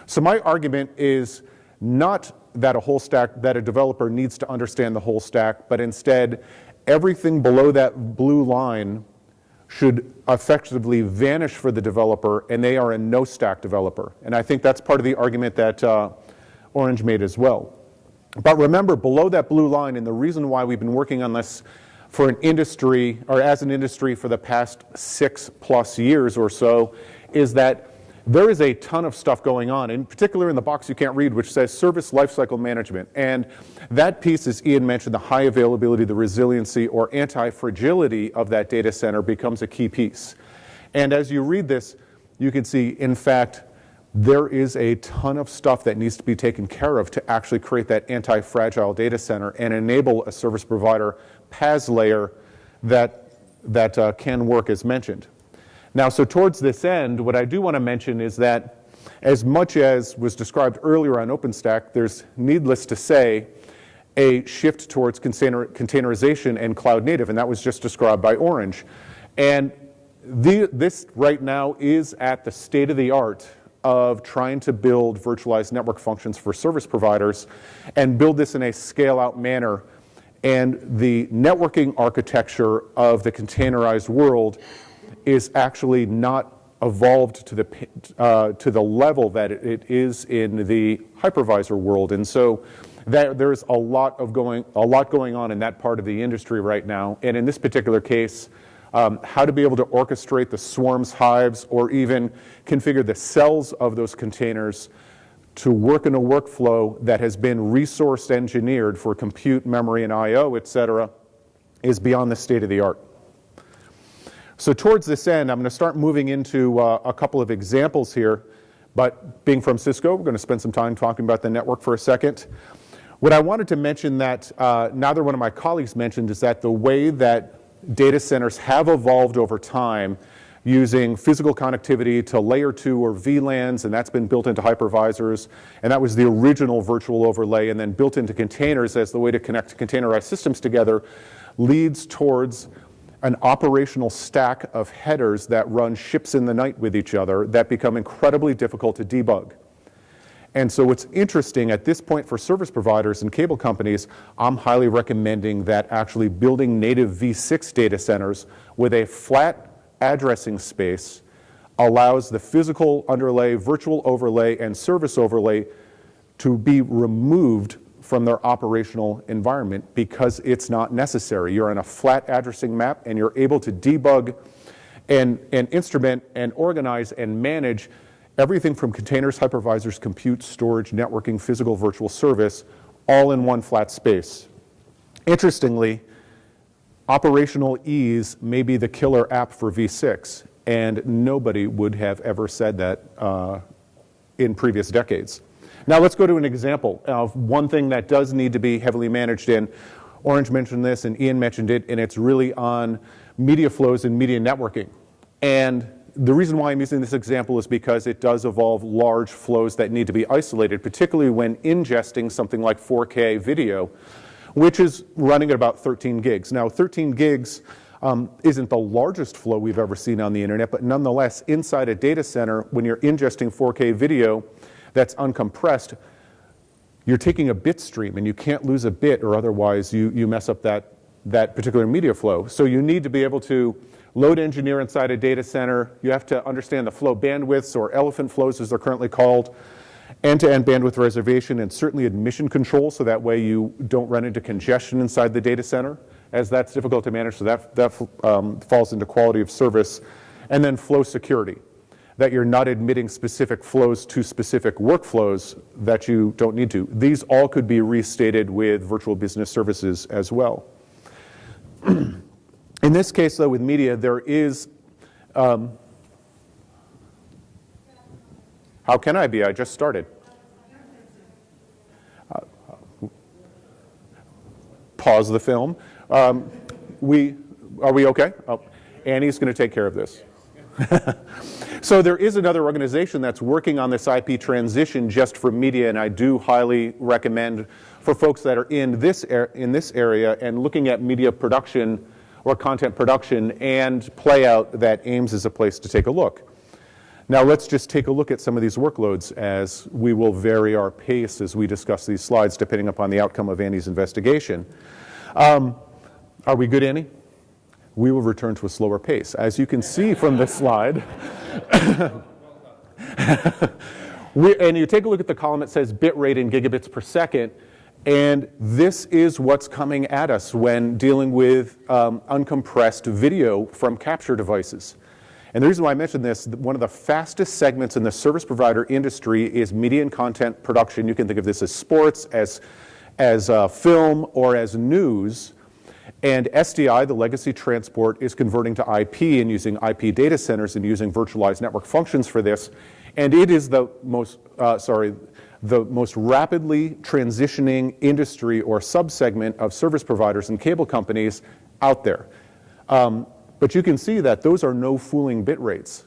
So my argument is not that a whole stack, that a developer needs to understand the whole stack, but instead everything below that blue line should effectively vanish for the developer, and they are a no-stack developer. And I think that's part of the argument that Orange made as well. But remember, below that blue line, and the reason why we've been working on this for an industry, or as an industry for the past 6+ years or so, is that there is a ton of stuff going on, in particular in the box you can't read, which says service lifecycle management. And that piece, as Ian mentioned, the high availability, the resiliency, or anti-fragility of that data center becomes a key piece. And as you read this, you can see, in fact, there is a ton of stuff that needs to be taken care of to actually create that anti-fragile data center and enable a service provider PaaS layer that can work as mentioned. Now, so towards this end, what I do want to mention is that as much as was described earlier on OpenStack, there's, needless to say, a shift towards containerization and cloud native, and that was just described by Orange. And this right now is at the state of the art of trying to build virtualized network functions for service providers and build this in a scale-out manner. And the networking architecture of the containerized world is actually not evolved to the level that it is in the hypervisor world. And so there's a lot going on in that part of the industry right now. And in this particular case, how to be able to orchestrate the swarms, hives, or even configure the cells of those containers to work in a workflow that has been resource engineered for compute, memory, and I/O, et cetera, is beyond the state of the art. So towards this end, I'm going to start moving into a couple of examples here. But being from Cisco, we're going to spend some time talking about the network for a second. What I wanted to mention that neither one of my colleagues mentioned is that the way that data centers have evolved over time using physical connectivity to layer 2 or VLANs, and that's been built into hypervisors, and that was the original virtual overlay, and then built into containers as the way to connect containerized systems together, leads towards an operational stack of headers that run ships in the night with each other that become incredibly difficult to debug. And so what's interesting at this point for service providers and cable companies, I'm highly recommending that actually building native v6 data centers with a flat addressing space allows the physical underlay, virtual overlay, and service overlay to be removed from their operational environment because it's not necessary. You're on a flat addressing map and you're able to debug and instrument and organize and manage everything from containers, hypervisors, compute, storage, networking, physical, virtual service, all in one flat space. Interestingly, operational ease may be the killer app for v6, and nobody would have ever said that in previous decades. Now let's go to an example of one thing that does need to be heavily managed in. Orange mentioned this and Ian mentioned it, and it's really on media flows and media networking. And the reason why I'm using this example is because it does involve large flows that need to be isolated, particularly when ingesting something like 4K video, which is running at about 13 gigs. Now 13 gigs isn't the largest flow we've ever seen on the internet, but nonetheless, inside a data center, when you're ingesting 4K video that's uncompressed, you're taking a bit stream and you can't lose a bit or otherwise you mess up that particular media flow. So you need to be able to load engineer inside a data center. You have to understand the flow bandwidths, or elephant flows as they're currently called, end-to-end bandwidth reservation, and certainly admission control, so that way you don't run into congestion inside the data center, as that's difficult to manage, so that falls into quality of service. And then flow security, that you're not admitting specific flows to specific workflows that you don't need to. These all could be restated with virtual business services as well. In this case, though, with media, there is, how can I be? I just started. Pause the film. Are we okay? Oh, Annie's going to take care of this. So there is another organization that's working on this IP transition just for media, and I do highly recommend for folks that are in this area and looking at media production or content production and play out, that Ames is a place to take a look. Now let's just take a look at some of these workloads, as we will vary our pace as we discuss these slides depending upon the outcome of Annie's investigation. Are we good, Annie? we will return to a slower pace. As you can see from this slide, and you take a look at the column that says bit rate in gigabits per second, and this is what's coming at us when dealing with uncompressed video from capture devices. And the reason why I mentioned this, one of the fastest segments in the service provider industry is media and content production. You can think of this as sports, as film, or as news. And SDI, the legacy transport, is converting to IP and using IP data centers and using virtualized network functions for this. And it is the most rapidly transitioning industry or subsegment of service providers and cable companies out there. But you can see that those are no fooling bit rates.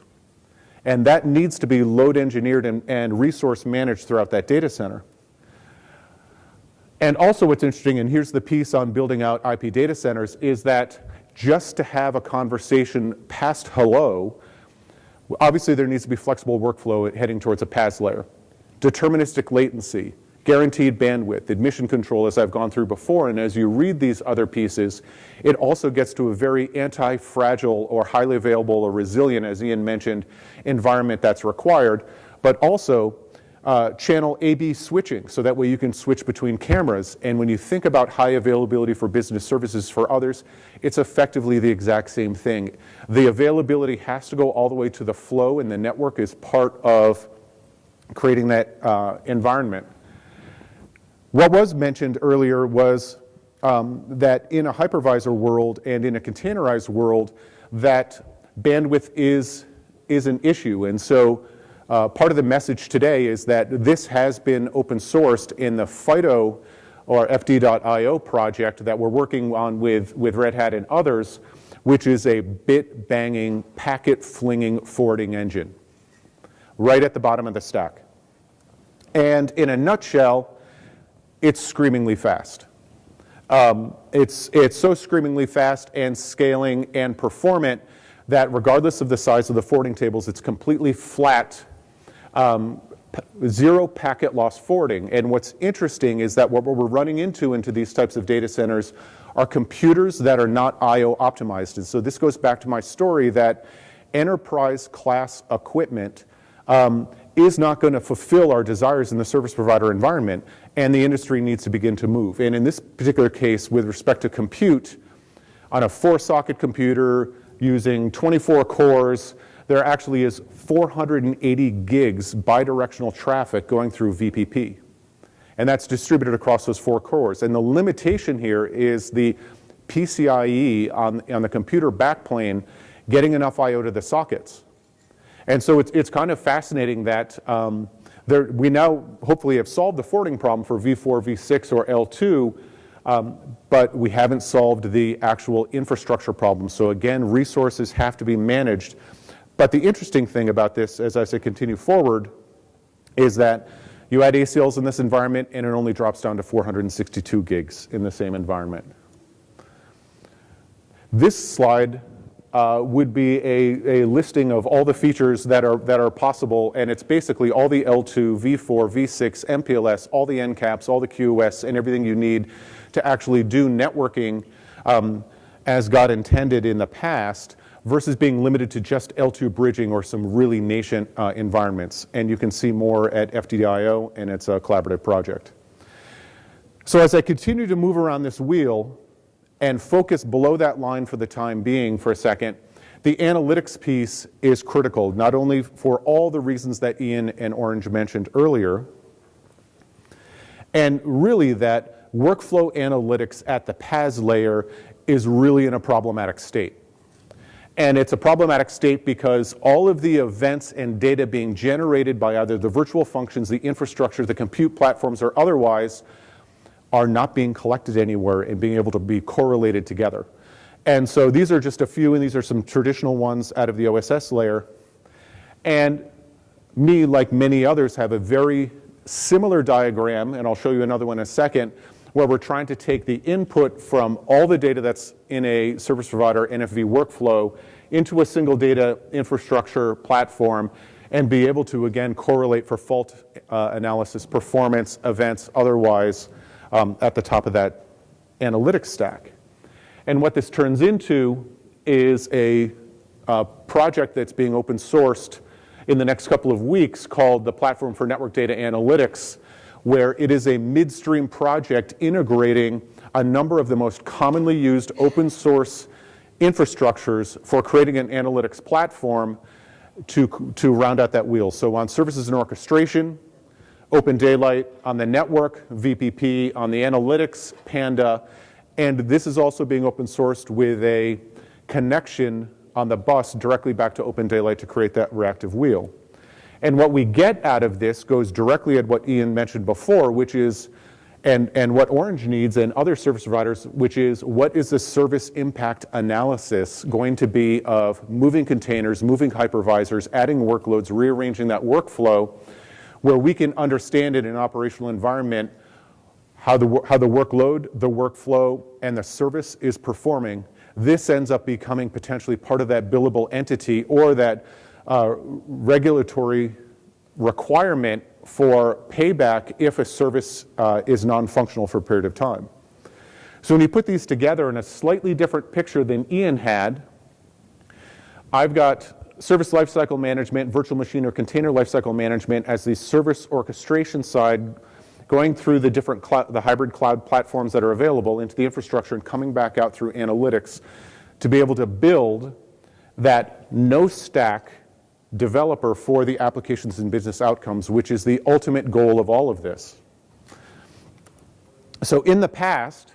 And that needs to be load engineered and resource managed throughout that data center. And also what's interesting, and here's the piece on building out IP data centers, is that just to have a conversation past hello, obviously there needs to be flexible workflow heading towards a PaaS layer. Deterministic latency, guaranteed bandwidth, admission control, as I've gone through before, and as you read these other pieces, it also gets to a very anti-fragile or highly available or resilient, as Ian mentioned, environment that's required, but also channel A/B switching, so that way you can switch between cameras. And when you think about high availability for business services for others, it's effectively the exact same thing. The availability has to go all the way to the flow, and the network is part of creating that environment. What was mentioned earlier was that in a hypervisor world and in a containerized world, that bandwidth is an issue. And so part of the message today is that this has been open sourced in the FIDO or FD.io project that we're working on with Red Hat and others, which is a bit banging, packet flinging forwarding engine right at the bottom of the stack. And in a nutshell, it's screamingly fast. It's so screamingly fast and scaling and performant that regardless of the size of the forwarding tables, it's completely flat, zero packet loss forwarding. And what's interesting is that what we're running into these types of data centers are computers that are not I/O optimized. And so this goes back to my story that enterprise class equipment is not going to fulfill our desires in the service provider environment, and the industry needs to begin to move. And in this particular case, with respect to compute, on a 4-socket computer using 24 cores, there actually is 480 gigs bidirectional traffic going through VPP. And that's distributed across those 4 cores. And the limitation here is the PCIe on the computer backplane getting enough I/O to the sockets. And so it's kind of fascinating that we now hopefully have solved the forwarding problem for V4, V6, or L2, but we haven't solved the actual infrastructure problem. So again, resources have to be managed. But the interesting thing about this, as I continue forward, is that you add ACLs in this environment and it only drops down to 462 gigs in the same environment. This slide would be a listing of all the features that are possible, and it's basically all the L2, V4, V6, MPLS, all the NCAPs, all the QoS, and everything you need to actually do networking as God intended in the past, versus being limited to just L2 bridging or some really nascent environments. And you can see more at FD.io, and it's a collaborative project. So as I continue to move around this wheel and focus below that line for the time being for a second, the analytics piece is critical, not only for all the reasons that Ian and Orange mentioned earlier, and really that workflow analytics at the PaaS layer is really in a problematic state. And it's a problematic state because all of the events and data being generated by either the virtual functions, the infrastructure, the compute platforms, or otherwise are not being collected anywhere and being able to be correlated together. And so these are just a few, and these are some traditional ones out of the OSS layer. And me, like many others, have a very similar diagram, and I'll show you another one in a second, where we're trying to take the input from all the data that's in a service provider NFV workflow into a single data infrastructure platform and be able to, again, correlate for fault analysis, performance, events, otherwise, at the top of that analytics stack. And what this turns into is a project that's being open sourced in the next couple of weeks called the Platform for Network Data Analytics, where it is a midstream project integrating a number of the most commonly used open source infrastructures for creating an analytics platform to round out that wheel. So on services and orchestration, Open Daylight; on the network, VPP; on the analytics, Panda. And this is also being open sourced with a connection on the bus directly back to Open Daylight to create that reactive wheel. And what we get out of this goes directly at what Ian mentioned before, which is, and what Orange needs and other service providers, which is, what is the service impact analysis going to be of moving containers, moving hypervisors, adding workloads, rearranging that workflow, where we can understand in an operational environment how the workload, the workflow, and the service is performing. This ends up becoming potentially part of that billable entity or that regulatory requirement for payback if a service is non-functional for a period of time. So when you put these together in a slightly different picture than Ian had, I've got service lifecycle management, virtual machine or container lifecycle management as the service orchestration side, going through the different the hybrid cloud platforms that are available into the infrastructure and coming back out through analytics to be able to build that no-stack developer for the applications and business outcomes, which is the ultimate goal of all of this. So in the past,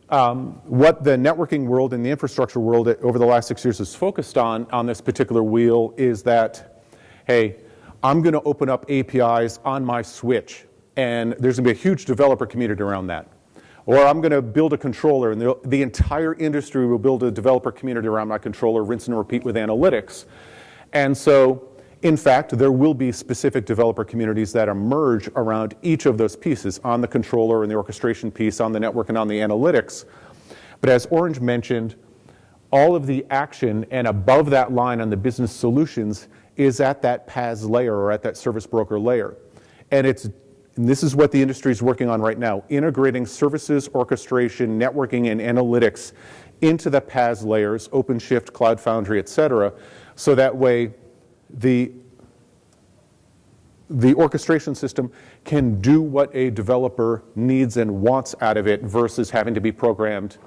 what the networking world and the infrastructure world over the last 6 years has focused on this particular wheel is that, hey, I'm going to open up APIs on my switch, and there's going to be a huge developer community around that. Or I'm going to build a controller, and the entire industry will build a developer community around my controller, rinse and repeat with analytics. And so, in fact, there will be specific developer communities that emerge around each of those pieces, on the controller and the orchestration piece, on the network and on the analytics. But as Orange mentioned, all of the action and above that line on the business solutions is at that PaaS layer or at that service broker layer. And this is what the industry is working on right now, integrating services, orchestration, networking, and analytics into the PaaS layers, OpenShift, Cloud Foundry, et cetera, so that way the orchestration system can do what a developer needs and wants out of it versus having to be programmed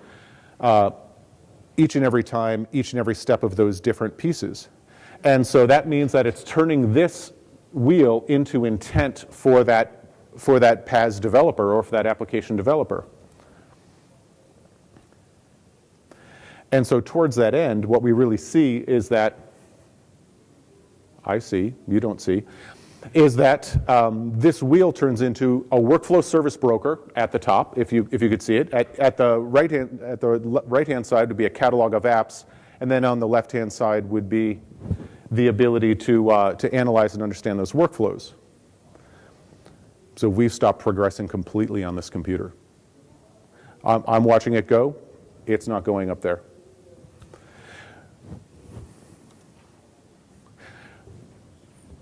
each and every time, each and every step of those different pieces. And so that means that it's turning this wheel into intent for that PaaS developer or for that application developer. And so towards that end, what we really see is that, I see, you don't see, is that this wheel turns into a workflow service broker at the top, if you could see it. At the right-hand side would be a catalog of apps, and then on the left-hand side would be the ability to analyze and understand those workflows. So we've stopped progressing completely on this computer. I'm watching it go. It's not going up there.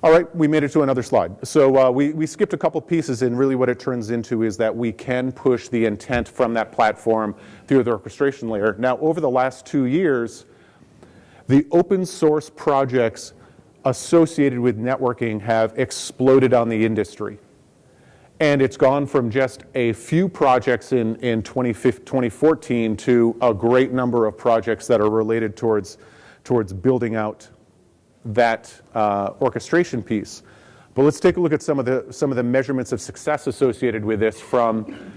All right, we made it to another slide. So we skipped a couple pieces, and really what it turns into is that we can push the intent from that platform through the orchestration layer. Now, over the last 2 years, the open source projects associated with networking have exploded on the industry. And it's gone from just a few projects in 2014 to a great number of projects that are related towards building out that orchestration piece. But let's take a look at some of the measurements of success associated with this, from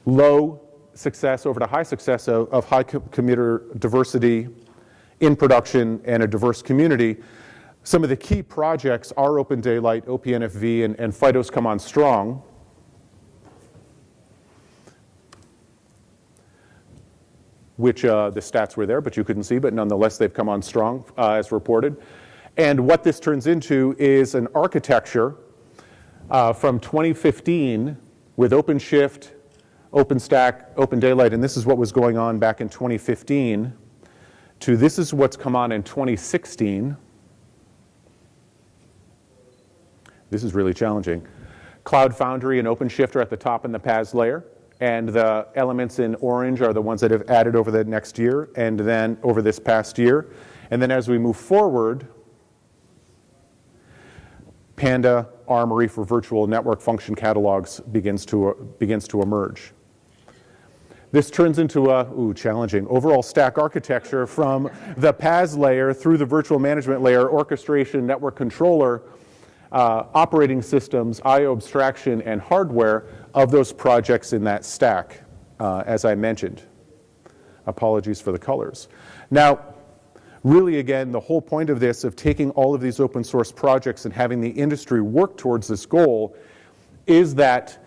low success over to high success of high commuter diversity in production and a diverse community. Some of the key projects are Open Daylight, OPNFV, and FIDO's come on strong. Which the stats were there, but you couldn't see, but nonetheless they've come on strong as reported. And what this turns into is an architecture from 2015 with OpenShift, OpenStack, Open Daylight, and this is what was going on back in 2015, to this is what's come on in 2016. This is really challenging. Cloud Foundry and OpenShift are at the top in the PaaS layer, And the elements in orange are the ones that have added over the next year and then over this past year. And then as we move forward, Panda Armory for virtual network function catalogs begins to emerge. This turns into a challenging overall stack architecture from the PaaS layer through the virtual management layer, orchestration, network controller, operating systems, I/O abstraction, and hardware of those projects in that stack, as I mentioned. Apologies for the colors. Now, really, again, the whole point of this, of taking all of these open source projects and having the industry work towards this goal, is that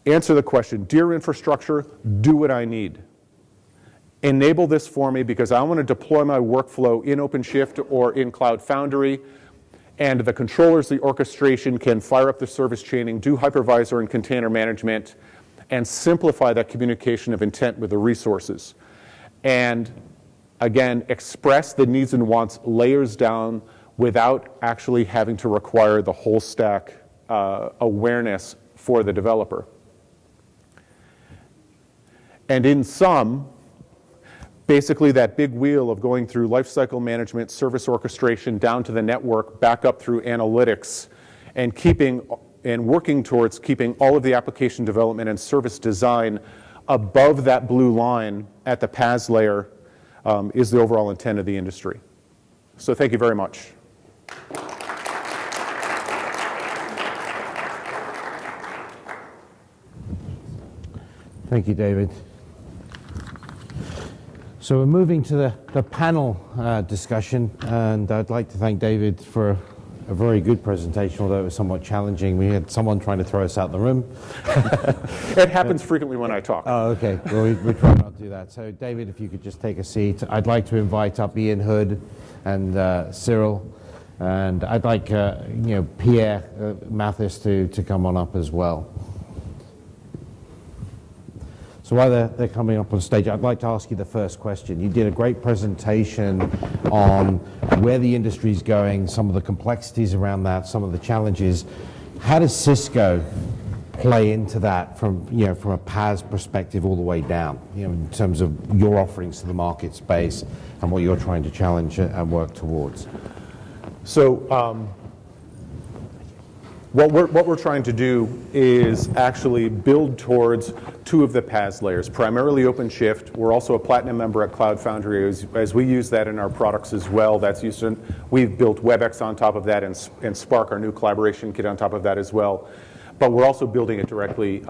answer the question, dear infrastructure, do what I need. Enable this for me because I want to deploy my workflow in OpenShift or in Cloud Foundry, and the controllers, the orchestration can fire up the service chaining, do hypervisor and container management, and simplify that communication of intent with the resources. And again, express the needs and wants layers down without actually having to require the whole stack awareness for the developer. And in sum, basically that big wheel of going through lifecycle management, service orchestration, down to the network, back up through analytics, and working towards keeping all of the application development and service design above that blue line at the PaaS layer is the overall intent of the industry. So thank you very much. Thank you, David. So we're moving to the panel discussion, and I'd like to thank David for a very good presentation, although it was somewhat challenging. We had someone trying to throw us out the room. It happens frequently when I talk. Oh, okay. Well, we try not to do that. So, David, if you could just take a seat. I'd like to invite up Ian Hood and Cyril, and I'd like Pierre Mathis to come on up as well. So while they're coming up on stage, I'd like to ask you the first question. You did a great presentation on where the industry is going, some of the complexities around that, some of the challenges. How does Cisco play into that from a PaaS perspective all the way down, in terms of your offerings to the market space and what you're trying to challenge and work towards? So what we're trying to do is actually build towards two of the PaaS layers, primarily OpenShift. We're also a platinum member at Cloud Foundry as we use that in our products as well. That's used in, we've built WebEx on top of that and Spark, our new collaboration kit, on top of that as well. But we're also building it directly,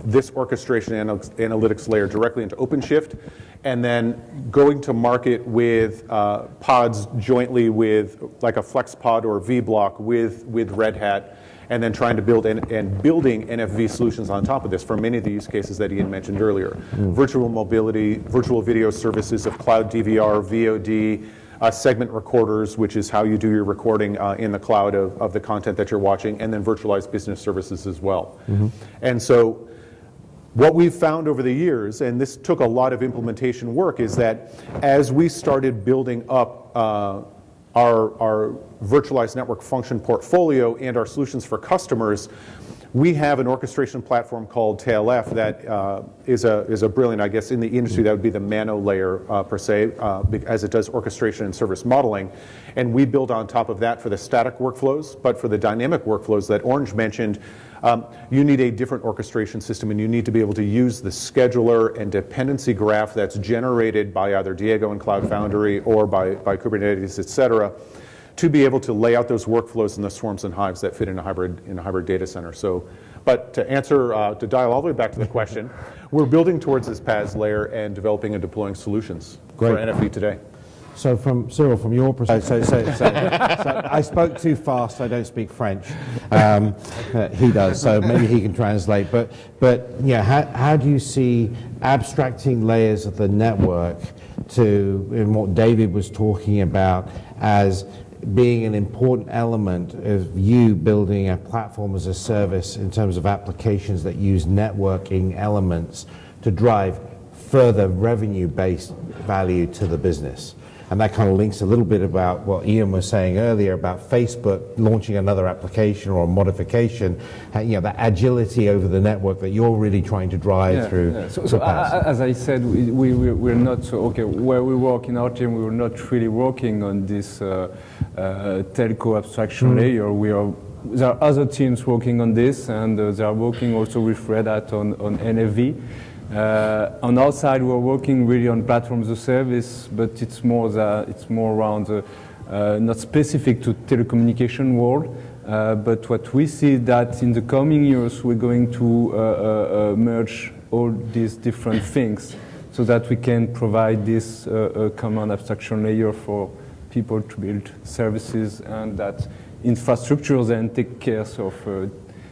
this orchestration analytics layer directly into OpenShift, and then going to market with pods jointly with like a FlexPod or vBlock with Red Hat, and then trying to build and building NFV solutions on top of this for many of the use cases that Ian mentioned earlier. Virtual mobility, virtual video services of cloud DVR, VOD, segment recorders, which is how you do your recording in the cloud of the content that you're watching, and then virtualized business services as well. And so what we've found over the years, and this took a lot of implementation work, is that as we started building up our virtualized network function portfolio and our solutions for customers, we have an orchestration platform called TLF that is a brilliant, I guess in the industry that would be the Mano layer per se, as it does orchestration and service modeling. And we build on top of that for the static workflows, but for the dynamic workflows that Orange mentioned, you need a different orchestration system, and you need to be able to use the scheduler and dependency graph that's generated by either Diego and Cloud Foundry or by Kubernetes, et cetera, to be able to lay out those workflows and the swarms and hives that fit in a hybrid data center. So, but to dial all the way back to the question, we're building towards this PaaS layer and developing and deploying solutions for NFV today. So Cyril, from your perspective, so I spoke too fast. I don't speak French. He does, so maybe he can translate. But yeah, how do you see abstracting layers of the network in what David was talking about as being an important element of you building a platform as a service in terms of applications that use networking elements to drive further revenue-based value to the business? and that kind of links a little bit about what Ian was saying earlier about Facebook launching another application or a modification, that agility over the network that you're really trying to drive through. Yeah. So as I said, we're not, where we work in our team, we were not really working on this telco abstraction layer. There are other teams working on this, and they are working also with Red Hat on NFV. On our side, we're working really on platform as a service, but it's more around not specific to telecommunication world. But what we see that in the coming years, we're going to merge all these different things so that we can provide this common abstraction layer for people to build services, and that infrastructure then take care of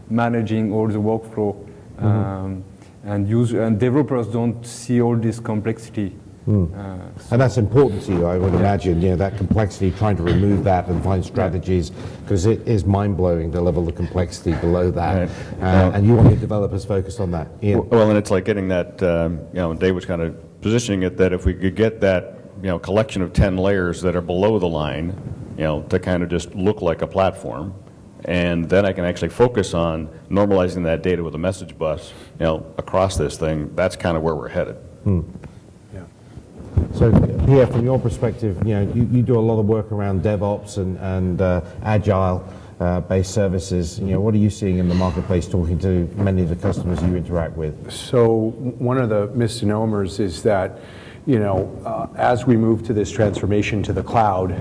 managing all the workflow, and developers don't see all this complexity. And that's important to you, I would imagine, that complexity, trying to remove that and find strategies, because it is mind-blowing, the level of complexity below that. Right. And you want your developers focused on that. Ian? Well, and it's like getting that, Dave was kind of positioning it that if we could get that, collection of 10 layers that are below the line, to kind of just look like a platform, and then I can actually focus on normalizing that data with a message bus, across this thing. That's kind of where we're headed. So, Pierre, from your perspective, you do a lot of work around DevOps and agile-based services. What are you seeing in the marketplace, talking to many of the customers you interact with? So, one of the misnomers is that, as we move to this transformation to the cloud,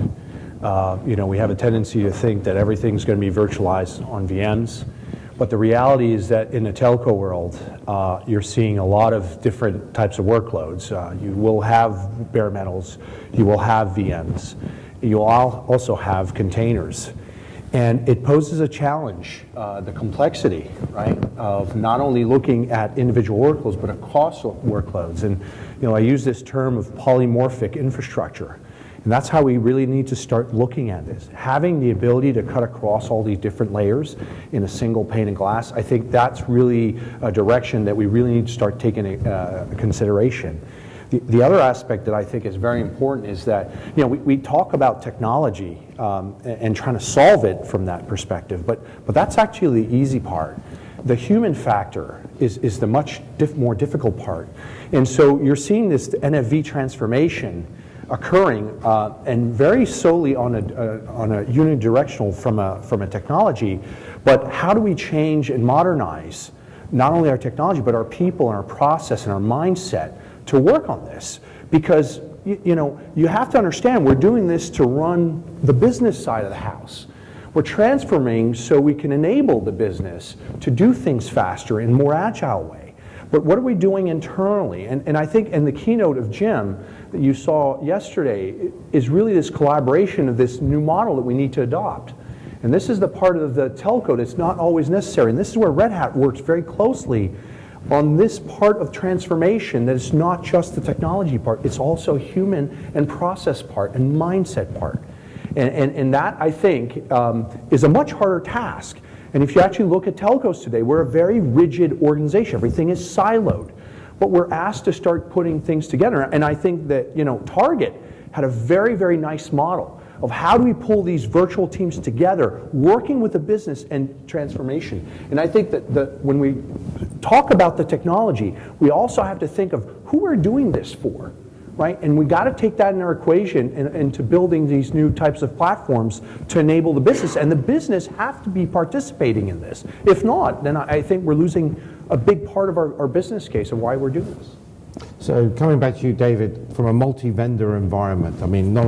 we have a tendency to think that everything's going to be virtualized on VMs. But the reality is that in the telco world, you're seeing a lot of different types of workloads. You will have bare metals, you will have VMs, you'll also have containers. And it poses a challenge, the complexity, right, of not only looking at individual workloads, but across workloads. And, I use this term of polymorphic infrastructure. And that's how we really need to start looking at this. Having the ability to cut across all these different layers in a single pane of glass, I think that's really a direction that we really need to start taking into consideration. The other aspect that I think is very important is that, we talk about technology and trying to solve it from that perspective, but that's actually the easy part. The human factor is the much more difficult part. And so you're seeing this NFV transformation occurring, and very solely on a unidirectional from a technology, but how do we change and modernize not only our technology, but our people and our process and our mindset to work on this? Because you have to understand, we're doing this to run the business side of the house. We're transforming so we can enable the business to do things faster in a more agile way. But what are we doing internally? And I think in the keynote of Jim that you saw yesterday is really this collaboration of this new model that we need to adopt. And this is the part of the telco that's not always necessary. And this is where Red Hat works very closely on this part of transformation, that it's not just the technology part, it's also human and process part and mindset part. And that, I think, is a much harder task. And if you actually look at telcos today, we're a very rigid organization. Everything is siloed. But we're asked to start putting things together. And I think that, Target had a very, very nice model of how do we pull these virtual teams together, working with the business and transformation. And I think that when we talk about the technology, we also have to think of who we're doing this for. Right? And we got to take that in our equation into building these new types of platforms to enable the business. And the business have to be participating in this. If not, then I think we're losing a big part of our business case of why we're doing this. So coming back to you, David, from a multi-vendor environment, I mean, not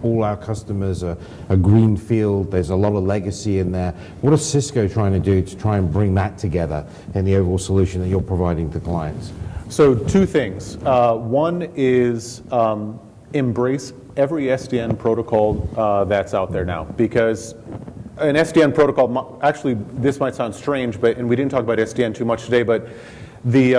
all our customers are greenfield. There's a lot of legacy in there. What is Cisco trying to do to try and bring that together in the overall solution that you're providing to clients? So two things. One is embrace every SDN protocol that's out there now, because an SDN protocol, actually this might sound strange, and we didn't talk about SDN too much today, but the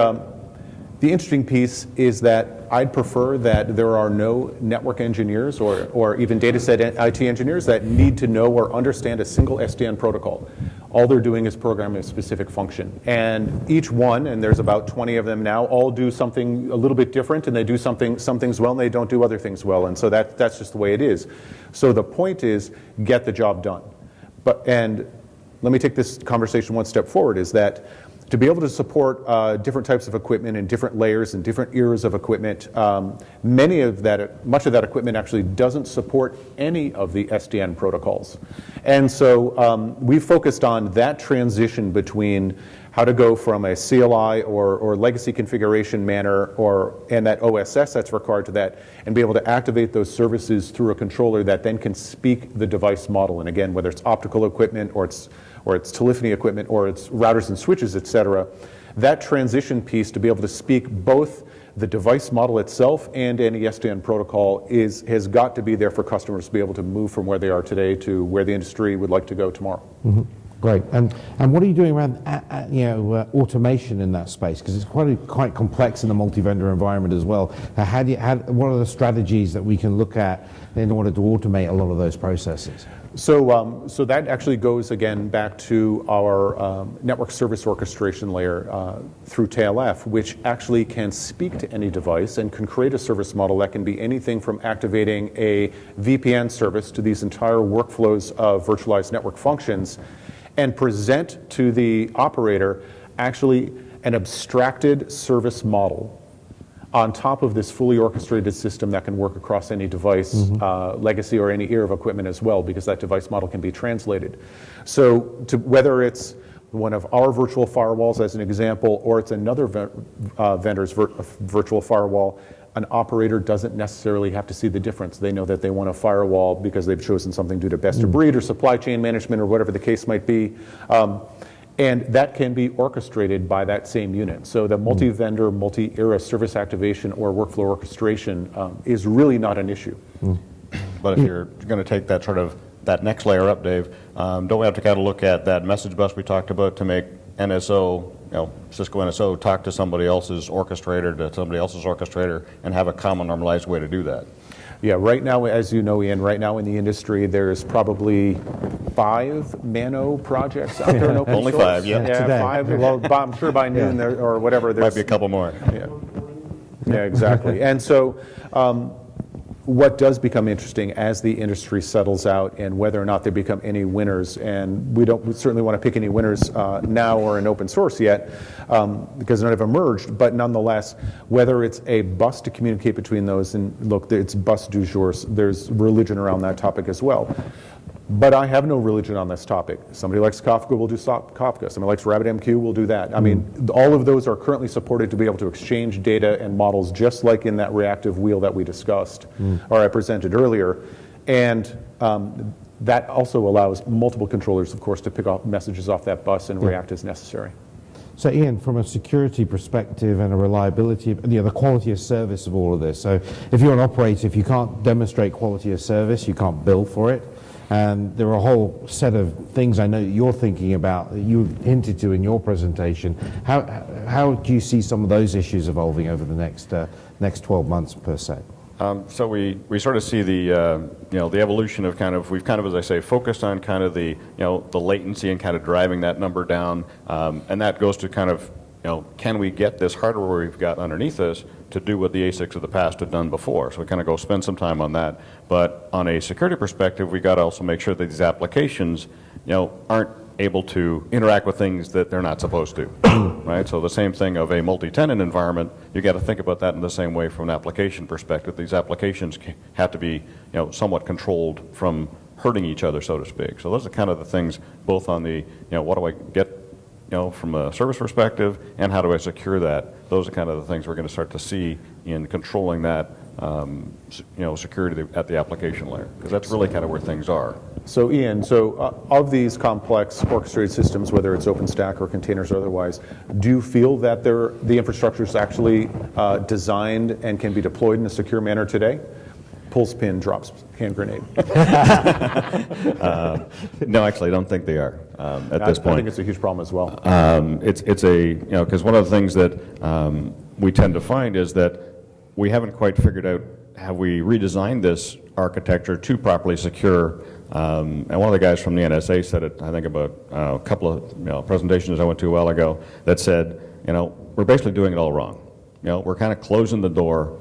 interesting piece is that I'd prefer that there are no network engineers or even data set IT engineers that need to know or understand a single SDN protocol. All they're doing is programming a specific function. And each one, and there's about 20 of them now, all do something a little bit different, and they do some things well, and they don't do other things well. And so that's just the way it is. So the point is, get the job done. And let me take this conversation one step forward, is that to be able to support different types of equipment and different layers and different eras of equipment, much of that equipment actually doesn't support any of the SDN protocols. And so we've focused on that transition between how to go from a CLI or legacy configuration manner and that OSS that's required to that, and be able to activate those services through a controller that then can speak the device model. And again, whether it's optical equipment or it's telephony equipment, or it's routers and switches, et cetera, that transition piece to be able to speak both the device model itself and any SDN protocol has got to be there for customers to be able to move from where they are today to where the industry would like to go tomorrow. Mm-hmm. Great. And what are you doing around automation in that space? Because it's quite complex in the multi-vendor environment as well. What are the strategies that we can look at in order to automate a lot of those processes? So that actually goes again back to our network service orchestration layer through TailF, which actually can speak to any device and can create a service model that can be anything from activating a VPN service to these entire workflows of virtualized network functions, and present to the operator actually an abstracted service model on top of this fully orchestrated system that can work across any device, legacy or any era of equipment as well, because that device model can be translated. So whether it's one of our virtual firewalls as an example, or it's another vendor's virtual firewall, an operator doesn't necessarily have to see the difference. They know that they want a firewall because they've chosen something due to best of breed or supply chain management or whatever the case might be. And that can be orchestrated by that same unit. So the multi-vendor, multi-era service activation or workflow orchestration is really not an issue. But if you're going to take that next layer up, Dave, don't we have to kind of look at that message bus we talked about to make NSO, Cisco NSO, talk to somebody else's orchestrator and have a common normalized way to do that? Yeah, right now, as you know, Ian, right now in the industry, there's probably 5 nano projects out there in open Only source. 5, yeah. Yeah, 5. Well, I'm sure by noon there, or whatever. Might be a couple more. Yeah, exactly. And so what does become interesting as the industry settles out and whether or not there become any winners, and we certainly want to pick any winners now or in open source yet because none have emerged, but nonetheless, whether it's a bus to communicate between those, and look, it's bus du jour, there's religion around that topic as well. But I have no religion on this topic. Somebody likes Kafka, will do Kafka. Somebody likes RabbitMQ, will do that. I mean, all of those are currently supported to be able to exchange data and models, just like in that reactive wheel that we discussed, or I presented earlier. And that also allows multiple controllers, of course, to pick up messages off that bus and react as necessary. So Ian, from a security perspective and a reliability, the quality of service of all of this. So if you're an operator, if you can't demonstrate quality of service, you can't bill for it. And there are a whole set of things I know that you're thinking about, that you hinted to in your presentation. How do you see some of those issues evolving over the next 12 months per se? So we sort of see the the evolution of we've kind of, as I say, focused on kind of the the latency and kind of driving that number down, and that goes to kind of can we get this hardware we've got underneath us to do what the ASICs of the past had done before? So we kind of go spend some time on that. But on a security perspective, we got to also make sure that these applications, aren't able to interact with things that they're not supposed to, right? So the same thing of a multi-tenant environment, you got to think about that in the same way from an application perspective. These applications have to be, somewhat controlled from hurting each other, so to speak. So those are kind of the things, both on the, what do I get, from a service perspective, and how do I secure that? Those are kind of the things we're going to start to see in controlling that, security at the application layer, because that's really kind of where things are. So Ian, of these complex orchestrated systems, whether it's OpenStack or containers or otherwise, do you feel that the infrastructure is actually designed and can be deployed in a secure manner today? Pulls pin, drops hand grenade. No, actually, I don't think they are at this point. I think it's a huge problem as well. It's because one of the things that we tend to find is that we haven't quite figured out, have we redesigned this architecture to properly secure And one of the guys from the NSA said it, I think about a couple of presentations I went to a while ago, that said, we're basically doing it all wrong. We're kind of closing the door,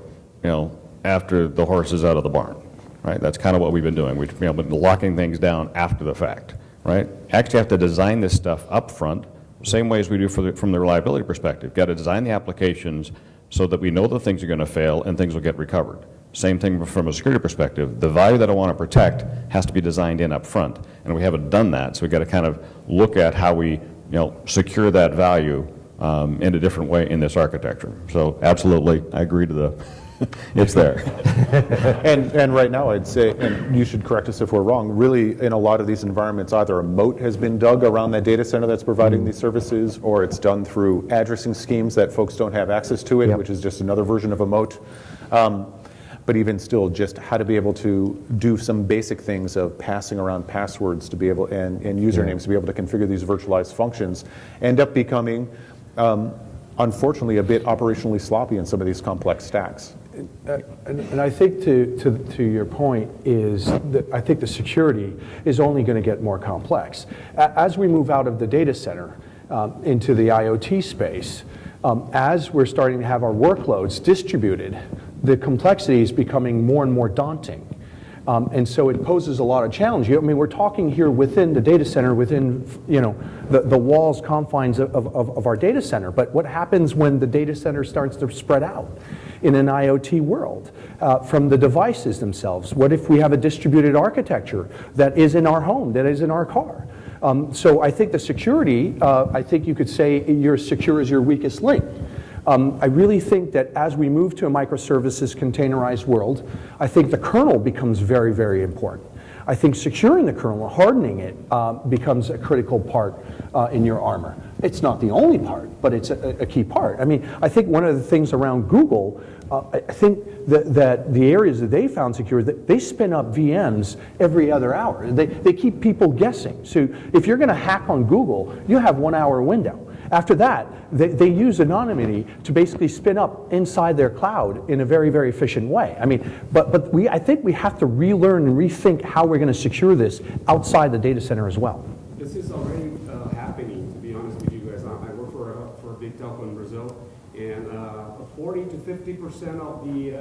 after the horse is out of the barn, right? That's kind of what we've been doing. We've been locking things down after the fact, right? Actually have to design this stuff up front, same way as we do from the reliability perspective. Got to design the applications so that we know that things are going to fail and things will get recovered. Same thing from a security perspective. The value that I want to protect has to be designed in up front, and we haven't done that, so we've got to kind of look at how we secure that value in a different way in this architecture. So absolutely, I agree to the it's there. And right now I'd say, and you should correct us if we're wrong, really in a lot of these environments either a moat has been dug around that data center that's providing these services, or it's done through addressing schemes that folks don't have access to it, which is just another version of a moat. But even still, just how to be able to do some basic things of passing around passwords to be able, and usernames to be able to configure these virtualized functions end up becoming, unfortunately, a bit operationally sloppy in some of these complex stacks. And I think to your point is that I think the security is only going to get more complex. As we move out of the data center into the IoT space, as we're starting to have our workloads distributed, the complexity is becoming more and more daunting. And so it poses a lot of challenge. I mean, we're talking here within the data center, within the walls, confines of our data center. But what happens when the data center starts to spread out in an IoT world from the devices themselves? What if we have a distributed architecture that is in our home, that is in our car? So I think the security, I think you could say you're secure as your weakest link. I really think that as we move to a microservices containerized world, I think the kernel becomes very, very important. I think securing the kernel, hardening it, becomes a critical part in your armor. It's not the only part, but it's a key part. I mean, I think one of the things around Google, I think that the areas that they found secure, that they spin up VMs every other hour. They keep people guessing. So if you're going to hack on Google, you have 1 hour window. After that, they use anonymity to basically spin up inside their cloud in a very, very efficient way. I mean, but I think we have to relearn and rethink how we're going to secure this outside the data center as well. This is already happening, to be honest with you guys. I work for a big telco in Brazil, and 40 to 50% of the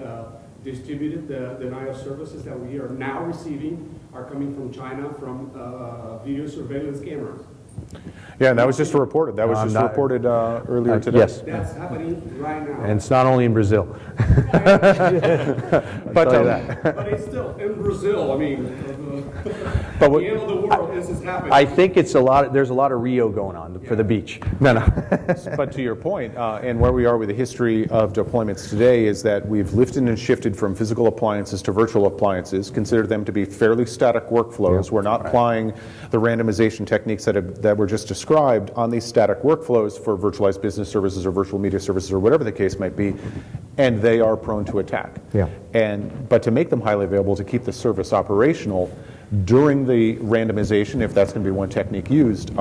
distributed denial services that we are now receiving are coming from China from video surveillance cameras. Yeah, and that was just reported. That was just reported earlier today. Yes. That's happening right now. And it's not only in Brazil. But it's still in Brazil. I mean, at the end of the world, this is happening. I think it's there's a lot of Rio going on for the beach. No. But to your point, and where we are with the history of deployments today is that we've lifted and shifted from physical appliances to virtual appliances, consider them to be fairly static workflows. We're not applying the randomization techniques that were just described on these static workflows for virtualized business services or virtual media services or whatever the case might be, and they are prone to attack. But to make them highly available, to keep the service operational during the randomization, if that's going to be one technique used,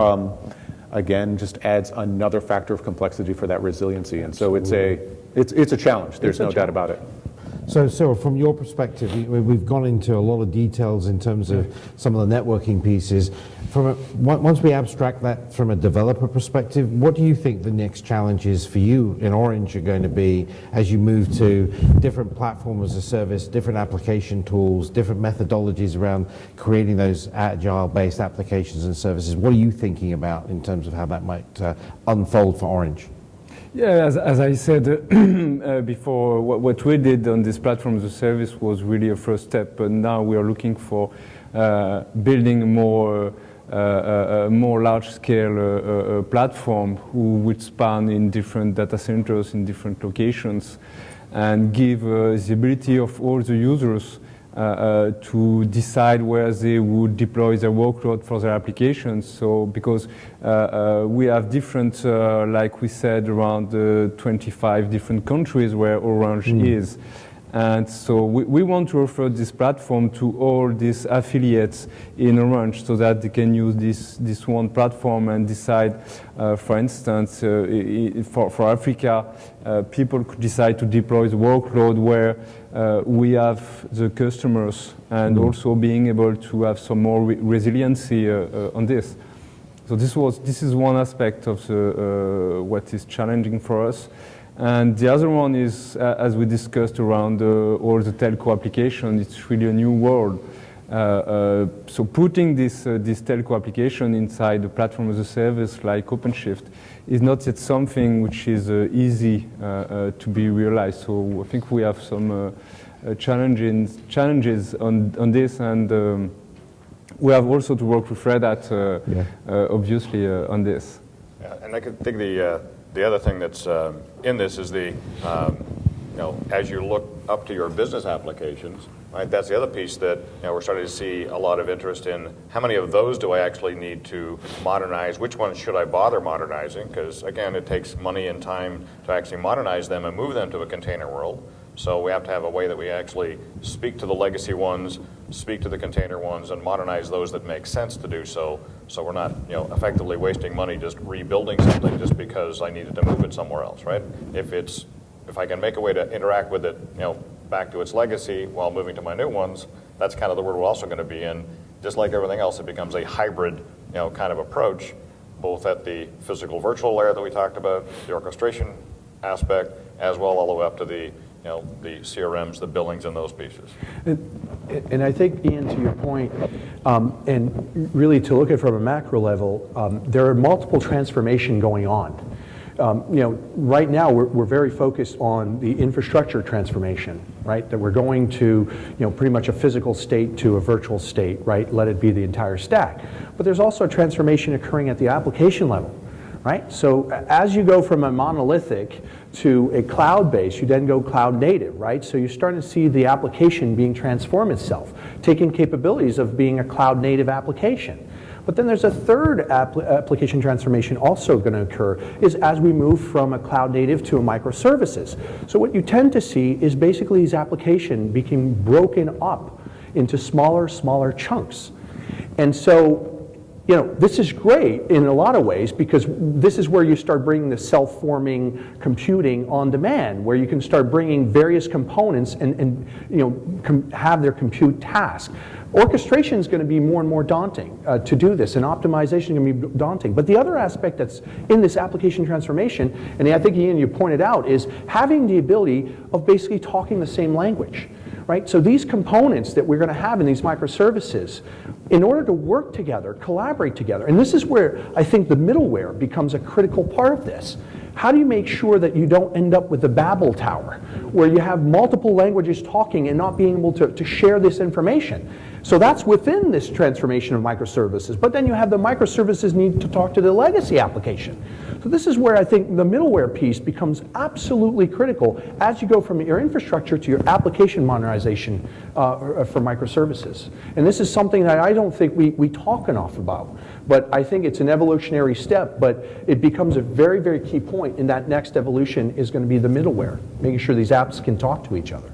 again, just adds another factor of complexity for that resiliency. And so it's a challenge. There's no doubt about it. So Cyril, from your perspective, we've gone into a lot of details in terms of some of the networking pieces. Once we abstract that from a developer perspective, what do you think the next challenges for you in Orange are going to be as you move to different platform as a service, different application tools, different methodologies around creating those agile-based applications and services? What are you thinking about in terms of how that might unfold for Orange? Yeah, as I said before, what we did on this platform as a service was really a first step, but now we are looking for building a more large-scale platform who would span in different data centers in different locations and give the ability of all the users to decide where they would deploy their workload for their applications. So because we have different, like we said, around 25 different countries where Orange is. And so we want to offer this platform to all these affiliates in Orange so that they can use this one platform and decide, for instance, for Africa, people could decide to deploy the workload where we have the customers and also being able to have some more resiliency on this. So this is one aspect of what is challenging for us. And the other one is, as we discussed around all the telco application, it's really a new world. So putting this telco application inside the platform as a service like OpenShift is not yet something which is easy to be realized. So I think we have some challenges on this, and we have also to work with Red Hat, obviously, on this. Yeah, and I could think the other thing that's in this is as you look up to your business applications, right? That's the other piece that we're starting to see a lot of interest in. How many of those do I actually need to modernize? Which ones should I bother modernizing? Because again, it takes money and time to actually modernize them and move them to a container world. So we have to have a way that we actually speak to the legacy ones, speak to the container ones, and modernize those that make sense to do so. So we're not, effectively wasting money just rebuilding something just because I needed to move it somewhere else, right? If I can make a way to interact with it, back to its legacy while moving to my new ones, that's kind of the world we're also going to be in. Just like everything else, it becomes a hybrid, kind of approach, both at the physical virtual layer that we talked about, the orchestration aspect, as well all the way up to the the CRMs, the billings, and those pieces. And I think, Ian, to your point, and really to look at it from a macro level, there are multiple transformation going on. Right now we're very focused on the infrastructure transformation, right? That we're going to, pretty much a physical state to a virtual state, right? Let it be the entire stack. But there's also a transformation occurring at the application level, right? So as you go from a monolithic to a cloud base, you then go cloud native, right? So you're starting to see the application being transform itself, taking capabilities of being a cloud native application. But then there's a third application transformation also going to occur, is as we move from a cloud native to a microservices. So what you tend to see is basically these applications became broken up into smaller chunks. And so this is great in a lot of ways, because this is where you start bringing the self-forming computing on demand, where you can start bringing various components and have their compute task. Orchestration is going to be more and more daunting to do this, and optimization is going to be daunting. But the other aspect that's in this application transformation, and I think, Ian, you pointed out, is having the ability of basically talking the same language. Right? So these components that we're going to have in these microservices, in order to work together, collaborate together, and this is where I think the middleware becomes a critical part of this. How do you make sure that you don't end up with the Babel Tower, where you have multiple languages talking and not being able to share this information? So that's within this transformation of microservices. But then you have the microservices need to talk to the legacy application. So this is where I think the middleware piece becomes absolutely critical as you go from your infrastructure to your application modernization for microservices. And this is something that I don't think we talk enough about. But I think it's an evolutionary step, but it becomes a very, very key point in that next evolution is going to be the middleware, making sure these apps can talk to each other.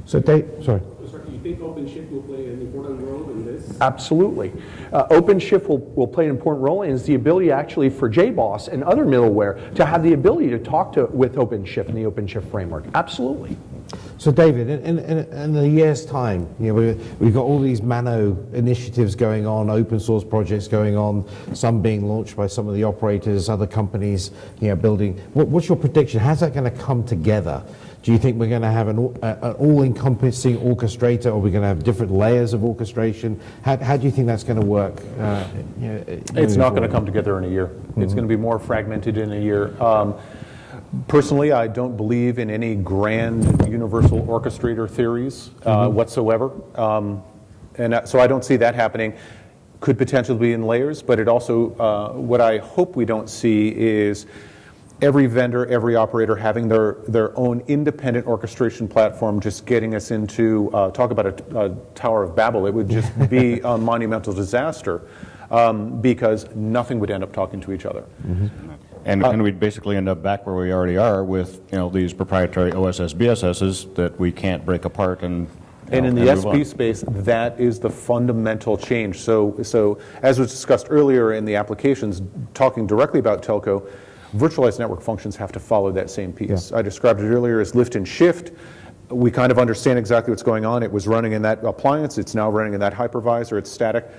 So Dave, sorry. Do you think OpenShift will play an important role in this? Absolutely. OpenShift will play an important role, and is the ability actually for JBoss and other middleware to have the ability to talk with OpenShift and the OpenShift framework. Absolutely. So David, in a year's time, we've got all these Mano initiatives going on, open source projects going on, some being launched by some of the operators, other companies, building. What's your prediction? How's that going to come together? Do you think we're going to have an all-encompassing orchestrator, or we're going to have different layers of orchestration? How do you think that's going to work? It's not going to come together in a year. Mm-hmm. It's going to be more fragmented in a year. Personally, I don't believe in any grand universal orchestrator theories whatsoever. And so I don't see that happening. Could potentially be in layers, but it also, what I hope we don't see is every vendor, every operator having their own independent orchestration platform, just getting us into, talk about a Tower of Babel. It would just be a monumental disaster because nothing would end up talking to each other. Mm-hmm. And we'd basically end up back where we already are with, these proprietary OSS BSSs that we can't break apart and in the SP space, that is the fundamental change. So as was discussed earlier in the applications, talking directly about telco, virtualized network functions have to follow that same piece. I described it earlier as lift and shift. We kind of understand exactly what's going on. It was running in that appliance. It's now running in that hypervisor. It's static.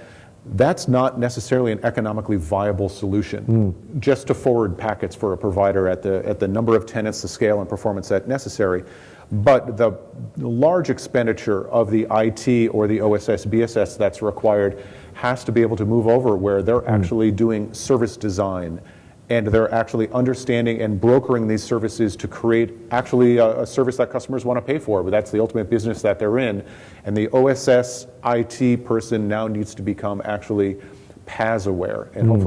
That's not necessarily an economically viable solution. Just to forward packets for a provider at the number of tenants, the scale and performance that's necessary. But the large expenditure of the IT or the OSS BSS that's required has to be able to move over where they're actually doing service design, and they're actually understanding and brokering these services to create actually a service that customers want to pay for. But that's the ultimate business that they're in. And the OSS IT person now needs to become actually PaaS aware, and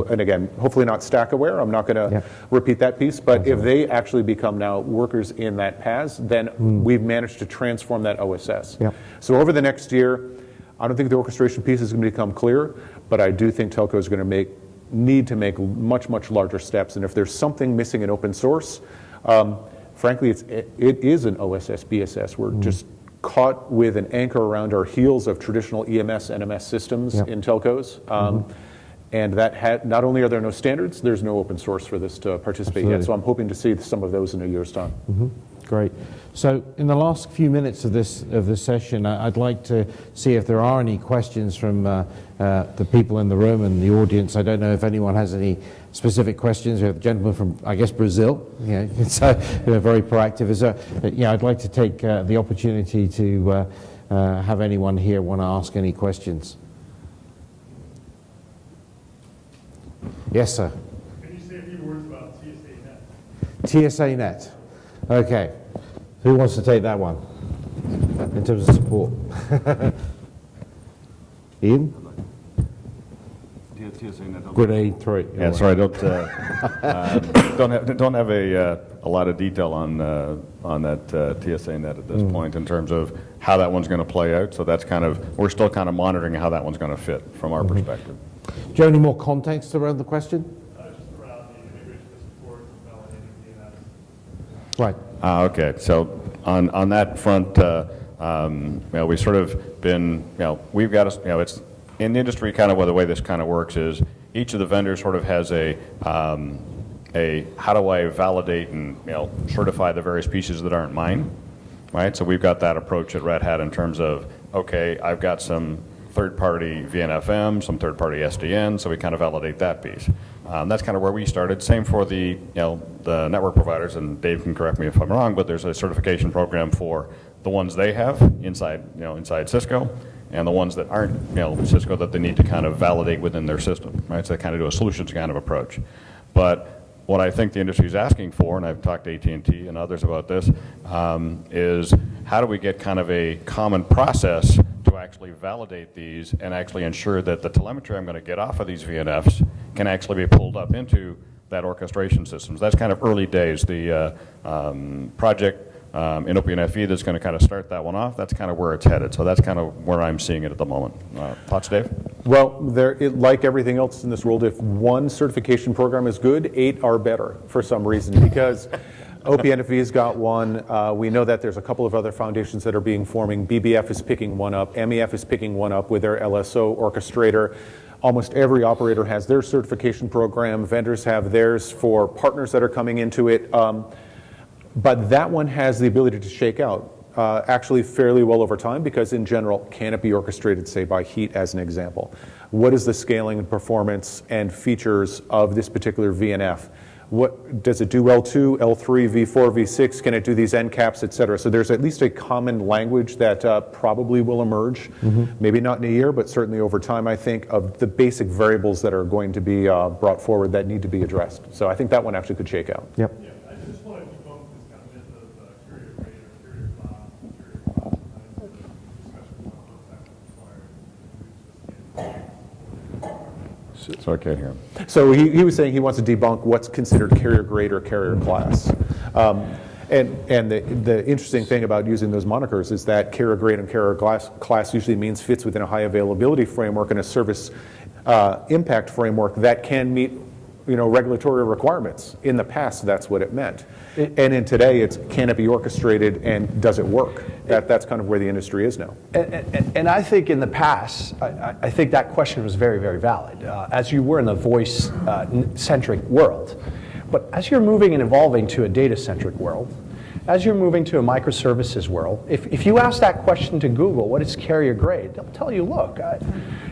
hopefully not stack aware. I'm not going to repeat that piece, but if they actually become now workers in that PaaS, then we've managed to transform that OSS. So over the next year, I don't think the orchestration piece is going to become clear, but I do think telco is going to need to make much larger steps. And if there's something missing in open source, frankly, it is an OSS BSS. We're just caught with an anchor around our heels of traditional EMS, NMS systems in telcos. And that not only are there no standards, there's no open source for this to participate yet. So I'm hoping to see some of those in a year's time. Great. So in the last few minutes of this session, I'd like to see if there are any questions from the people in the room and the audience. I don't know if anyone has any specific questions. We have a gentleman from, I guess, Brazil. So very proactive. I'd like to take the opportunity to have anyone here want to ask any questions. Yes, sir. Can you say a few words about TSA Net? TSA Net. Okay. Who wants to take that one in terms of support? Ian? TSA Net. Grenade, throw it. Yeah, sorry, don't have a lot of detail on that TSA Net at this point in terms of how that one's going to play out. So that's we're still kind of monitoring how that one's going to fit from our perspective. Do you have any more context around the question? Just around the integration of support, validating DNS. Right. Okay, so on that front, we sort of been, we've got it's in the industry kind of the way this kind of works is each of the vendors sort of has a how do I validate and certify the various pieces that aren't mine, right? So we've got that approach at Red Hat in terms of, okay, I've got some third-party VNFM, some third-party SDN, so we kind of validate that piece. That's kind of where we started. Same for the the network providers, and Dave can correct me if I'm wrong, but there's a certification program for the ones they have inside Cisco, and the ones that aren't Cisco that they need to kind of validate within their system, right? So they kind of do a solutions kind of approach. But what I think the industry is asking for, and I've talked to AT&T and others about this, is how do we get kind of a common process to actually validate these and actually ensure that the telemetry I'm going to get off of these VNFs can actually be pulled up into that orchestration systems. That's kind of early days. The project in OpenFE that's going to kind of start that one off, that's kind of where it's headed. So that's kind of where I'm seeing it at the moment. Thoughts, Dave? Well, like everything else in this world, if one certification program is good, 8 are better for some reason, because OpenFE's got one. We know that there's a couple of other foundations that are being forming. BBF is picking one up. MEF is picking one up with their LSO orchestrator. Almost every operator has their certification program. Vendors have theirs for partners that are coming into it. But that one has the ability to shake out actually fairly well over time, because in general, can it be orchestrated, say, by heat as an example? What is the scaling and performance and features of this particular VNF? What does it do L2, L3, V4, V6? Can it do these end caps, et cetera? So there's at least a common language that probably will emerge, maybe not in a year, but certainly over time, I think, of the basic variables that are going to be brought forward that need to be addressed. So I think that one actually could shake out. Yep. Yeah, I just want to debunk this kind of myth of carrier grade or carrier class, carrier class, and discussion about what's actually required. So I can't hear him. So he was saying he wants to debunk what's considered carrier grade or carrier class. And the interesting thing about using those monikers is that carrier grade and carrier class usually means fits within a high availability framework and a service impact framework that can meet regulatory requirements. In the past, that's what it meant. And in today, it's can it be orchestrated and does it work? That's kind of where the industry is now. And I think in the past, I think that question was very, very valid, as you were in the voice-centric world. But as you're moving and evolving to a data-centric world, as you're moving to a microservices world, if you ask that question to Google, what is carrier grade, they'll tell you, look,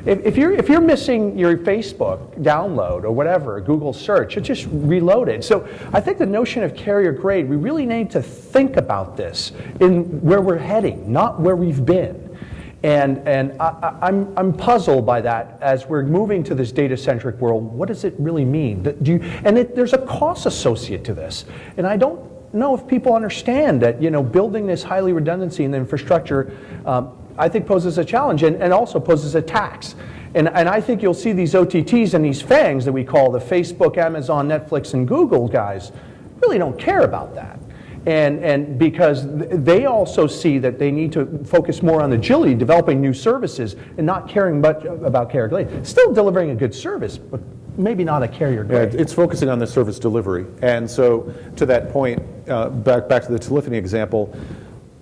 if you're missing your Facebook download or whatever, Google search, it's just reloaded. So I think the notion of carrier grade, we really need to think about this in where we're heading, not where we've been. And I'm puzzled by that as we're moving to this data-centric world. What does it really mean? There's a cost associated to this, and I don't know if people understand that building this highly redundancy in the infrastructure, I think poses a challenge and also poses a tax. And I think you'll see these OTTs and these FANGs that we call the Facebook, Amazon, Netflix, and Google guys really don't care about that. And because they also see that they need to focus more on agility, developing new services, and not caring much about carrier grade. Still delivering a good service, but maybe not a carrier grade. Yeah, it's focusing on the service delivery. And so to that point, back to the telephony example,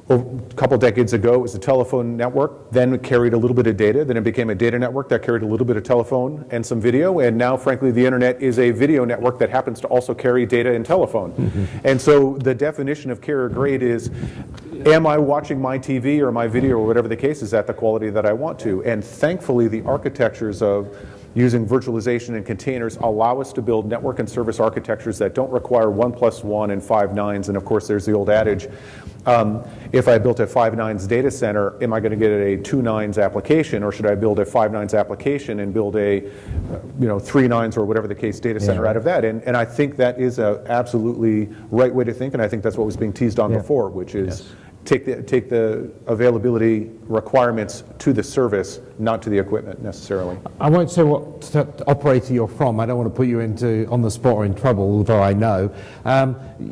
a couple decades ago, it was a telephone network, then it carried a little bit of data, then it became a data network that carried a little bit of telephone and some video, and now, frankly, the internet is a video network that happens to also carry data and telephone. And so the definition of carrier grade is, am I watching my TV or my video or whatever the case is at the quality that I want to? And thankfully, the architectures of using virtualization and containers allow us to build network and service architectures that don't require 1 + 1 and 5 nines. And of course, there's the old adage, if I built a 5 nines data center, am I going to get a 2 nines application, or should I build a 5 nines application and build a 3 nines or whatever the case data center out of that? And I think that is an absolutely right way to think, and I think that's what was being teased on before, which is take the availability requirements to the service, not to the equipment necessarily. I won't say what operator you're from. I don't want to put you on the spot or in trouble, although I know.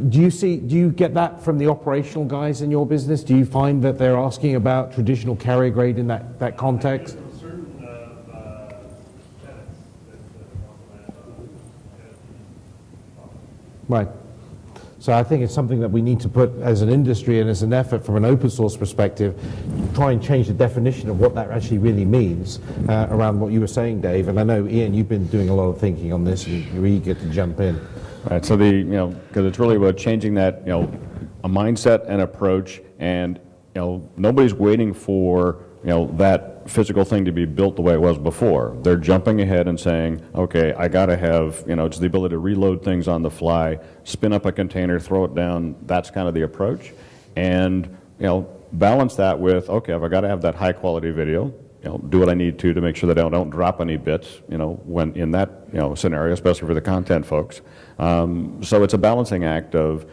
Do you get that from the operational guys in your business? Do you find that they're asking about traditional carrier grade in that context? Certain tenants Right. So I think it's something that we need to put as an industry and as an effort from an open source perspective, try and change the definition of what that actually really means around what you were saying, Dave. And I know, Ian, you've been doing a lot of thinking on this, and you're eager to jump in. Right. So because it's really about changing that, a mindset and approach, and nobody's waiting for that physical thing to be built the way it was before. They're jumping ahead and saying, okay, I got to have, it's the ability to reload things on the fly, spin up a container, throw it down. That's kind of the approach. And, balance that with, okay, if I got to have that high quality video, do what I need to make sure that I don't drop any bits, when in that, scenario, especially for the content folks. So it's a balancing act of,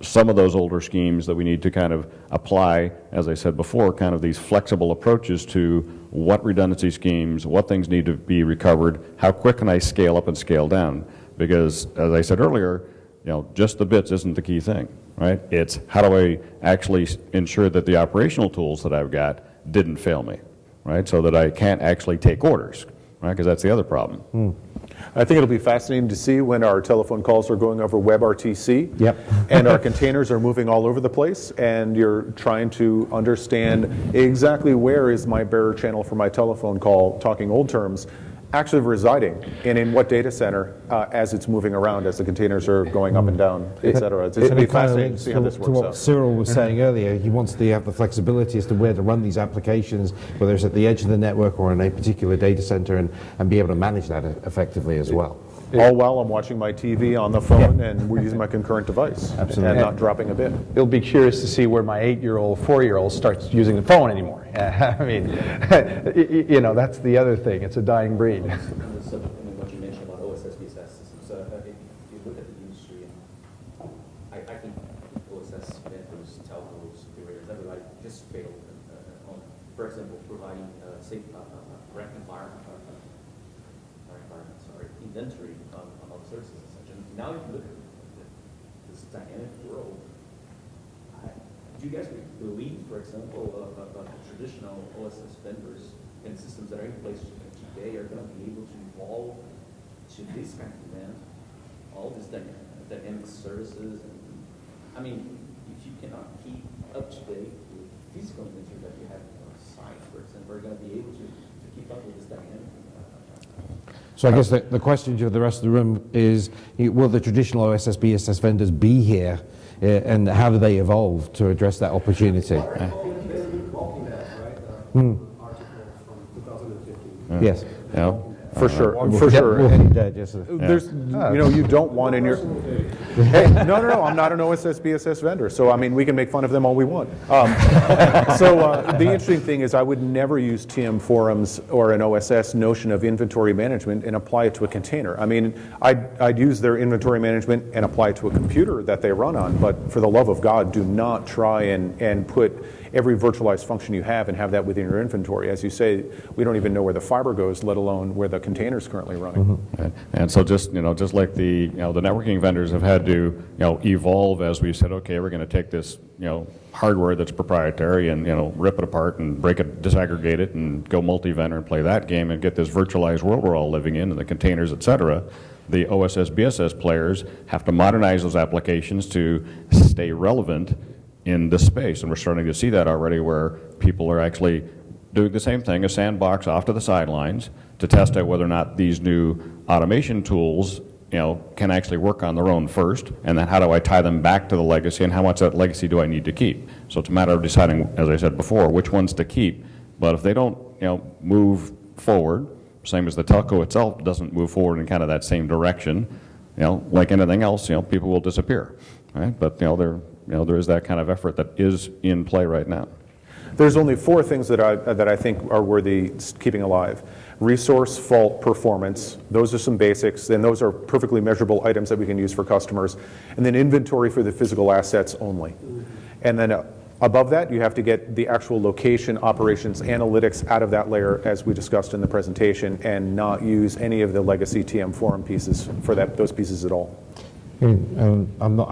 some of those older schemes that we need to kind of apply, as I said before, kind of these flexible approaches to what redundancy schemes, what things need to be recovered, how quick can I scale up and scale down? Because, as I said earlier, just the bits isn't the key thing, right? It's how do I actually ensure that the operational tools that I've got didn't fail me, right? So that I can't actually take orders, right? Because that's the other problem. I think it'll be fascinating to see when our telephone calls are going over WebRTC and our containers are moving all over the place, and you're trying to understand exactly where is my bearer channel for my telephone call, talking old terms, actually residing, and in what data center as it's moving around, as the containers are going up and down, et cetera. It's going to be fascinating to see how this works out. To what Cyril was saying earlier, he wants to have the flexibility as to where to run these applications, whether it's at the edge of the network or in a particular data center, and be able to manage that effectively as well. All while I'm watching my TV on the phone and we're using my concurrent device. Absolutely. And not dropping a bit. You'll be curious to see where my 8-year-old, 4-year-old starts using the phone anymore. I mean, that's the other thing. It's a dying breed. What you mentioned about OSS-based systems, if you look at the industry, I think OSS vendors, telcos, operators, everybody just failed on, for example, providing safe inventory on services and such. And now if you look at this dynamic world, do you guys believe, for example, traditional OSS vendors and systems that are in place today are going to be able to evolve to this kind of demand? all these dynamic services. And, I mean, if you cannot keep up to date with physical inventory that you have on site, for example, are you going to be able to keep up with this dynamic? So I guess the question to the rest of the room is, will the traditional OSS, BSS vendors be here, and how do they evolve to address that opportunity? Article from 2015. Yes. Yeah. For sure, We'll for forget- sure. we'll And forget just a- there's, you don't want in your. Hey, no, I'm not an OSS BSS vendor, so I mean we can make fun of them all we want. The interesting thing is I would never use TM forums or an OSS notion of inventory management and apply it to a container. I mean, I'd use their inventory management and apply it to a computer that they run on, but for the love of God, do not try and put every virtualized function you have and have that within your inventory. As you say, we don't even know where the fiber goes, let alone where the container is currently running. And so just like the the networking vendors have had to evolve as we said, okay, we're going to take this hardware that's proprietary and rip it apart and break it, disaggregate it, and go multi-vendor and play that game and get this virtualized world we're all living in and the containers, etc. The OSS BSS players have to modernize those applications to stay relevant in this space, and we're starting to see that already where people are actually doing the same thing, a sandbox off to the sidelines to test out whether or not these new automation tools can actually work on their own first, and then how do I tie them back to the legacy, and how much of that legacy do I need to keep? So it's a matter of deciding, as I said before, which ones to keep. But if they don't move forward, same as the telco itself doesn't move forward in kind of that same direction, like anything else, people will disappear, right? But there is that kind of effort that is in play right now. There's only 4 things that I think are worthy keeping alive. Resource, fault, performance. Those are some basics, and those are perfectly measurable items that we can use for customers. And then inventory for the physical assets only. And then above that, you have to get the actual location, operations, analytics out of that layer, as we discussed in the presentation, and not use any of the legacy TM forum pieces for those pieces at all. I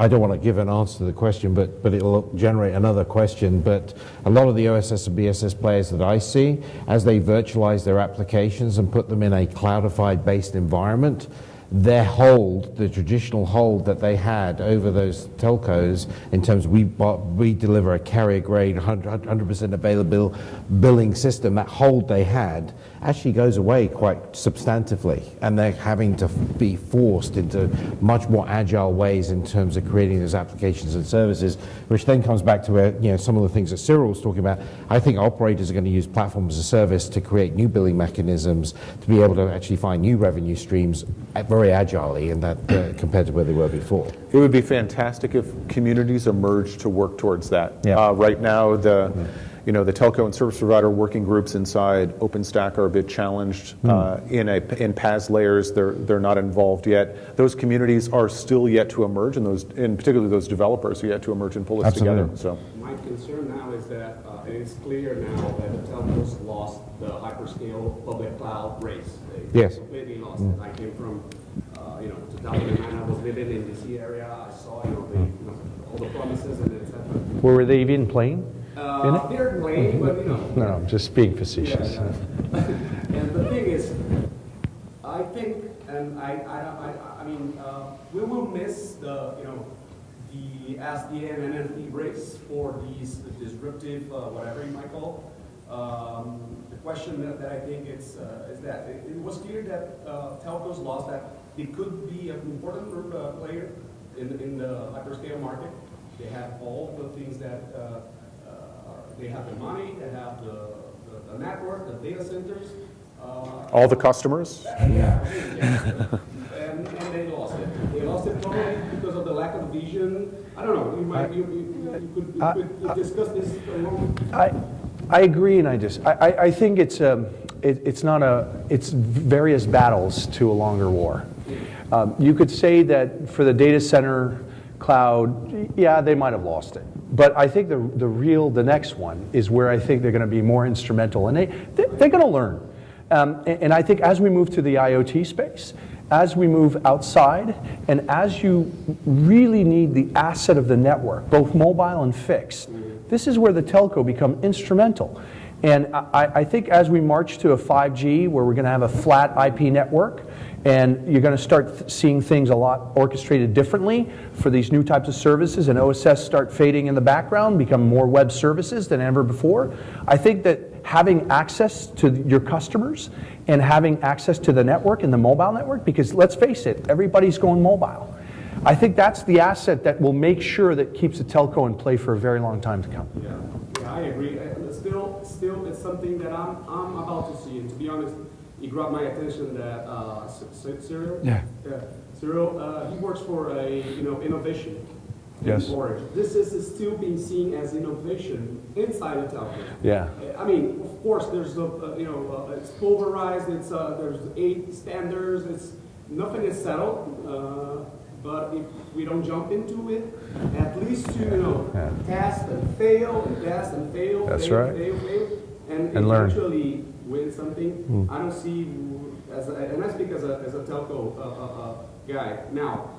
don't want to give an answer to the question, but it'll generate another question. But a lot of the OSS and BSS players that I see, as they virtualize their applications and put them in a cloudified based environment, their hold, the traditional hold that they had over those telcos in terms of we deliver a carrier grade 100% available billing system, that hold they had actually goes away quite substantively, and they're having to be forced into much more agile ways in terms of creating those applications and services, which then comes back to where some of the things that Cyril was talking about. I think operators are going to use platform as a service to create new billing mechanisms to be able to actually find new revenue streams very agilely, and that compared to where they were before. It would be fantastic if communities emerged to work towards that. Yeah. Right now, the telco and service provider working groups inside OpenStack are a bit challenged in PaaS layers. They're not involved yet. Those communities are still yet to emerge, and particularly those developers are yet to emerge and pull us together. So my concern now is that it's clear now that the telcos lost the hyperscale public cloud race. They Yes. completely lost it. I came from 2009. I was living in DC area. I saw all the promises and etc. Were they even playing? They're playing, but No, I'm just being facetious. Yeah. And the thing is, I think, and I mean, we will miss the SDN and NFT race for these disruptive, whatever you might call. The question that I think is that it was clear that telcos lost that they could be an important player in the hyperscale market. They have all the things that they have the money, they have the network, the data centers. all the customers. Yeah. And they lost it. They lost it probably because of the lack of vision. I don't know. You could discuss this along. I agree, and I think it's various battles to a longer war. You could say that for the data center cloud, yeah, they might have lost it. But I think the next one is where I think they're going to be more instrumental, and they're going to learn. And I think as we move to the IoT space, as we move outside, and as you really need the asset of the network, both mobile and fixed, this is where the telco become instrumental. And I think as we march to a 5G, where we're going to have a flat IP network, And you're going to start seeing things a lot orchestrated differently for these new types of services, and OSS start fading in the background, become more web services than ever before. I think that having access to your customers and having access to the network and the mobile network, because let's face it, everybody's going mobile. I think that's the asset that will make sure that keeps the telco in play for a very long time to come. Yeah, I agree. Still, it's something that I'm about to see. And to be honest, it grabbed my attention that Cyril. Yeah. Cyril, he works for a innovation. Yes. Orange. This is still being seen as innovation inside the telco. Yeah. I mean, of course, there's it's pulverized. It's there's 8 standards. It's nothing is settled. But if we don't jump into it, at least to test and fail and test and fail. That's fail, right. Fail, and learn. eventually win something. I don't see and I speak as a telco guy now,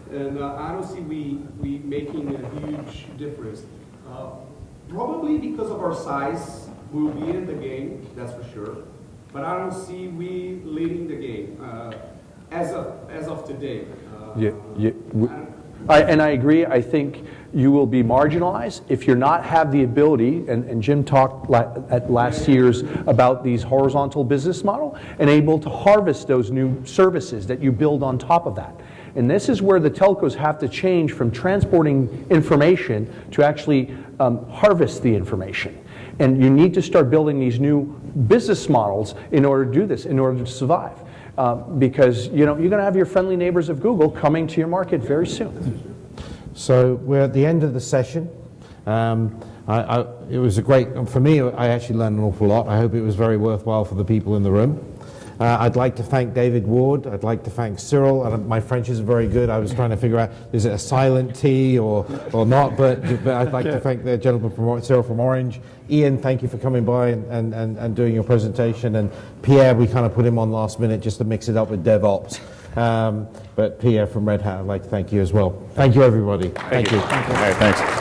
and I don't see we making a huge difference. Probably because of our size, we'll be in the game. That's for sure. But I don't see we leading the game as of today. And I agree. I think you will be marginalized if you're not have the ability, and Jim talked at last year's about these horizontal business model, and able to harvest those new services that you build on top of that. And this is where the telcos have to change from transporting information to actually harvest the information. And you need to start building these new business models in order to do this, in order to survive. Because you're going to have your friendly neighbors of Google coming to your market very soon. So we're at the end of the session. It was a great, for me, I actually learned an awful lot. I hope it was very worthwhile for the people in the room. I'd like to thank David Ward. I'd like to thank Cyril. My French isn't very good. I was trying to figure out, is it a silent T or not? But I'd like to thank the gentleman from Cyril from Orange. Ian, thank you for coming by and doing your presentation. And Pierre, we kind of put him on last minute just to mix it up with DevOps. But Pierre from Red Hat, I'd like to thank you as well. Thank you, everybody. Thank you. All right, thanks.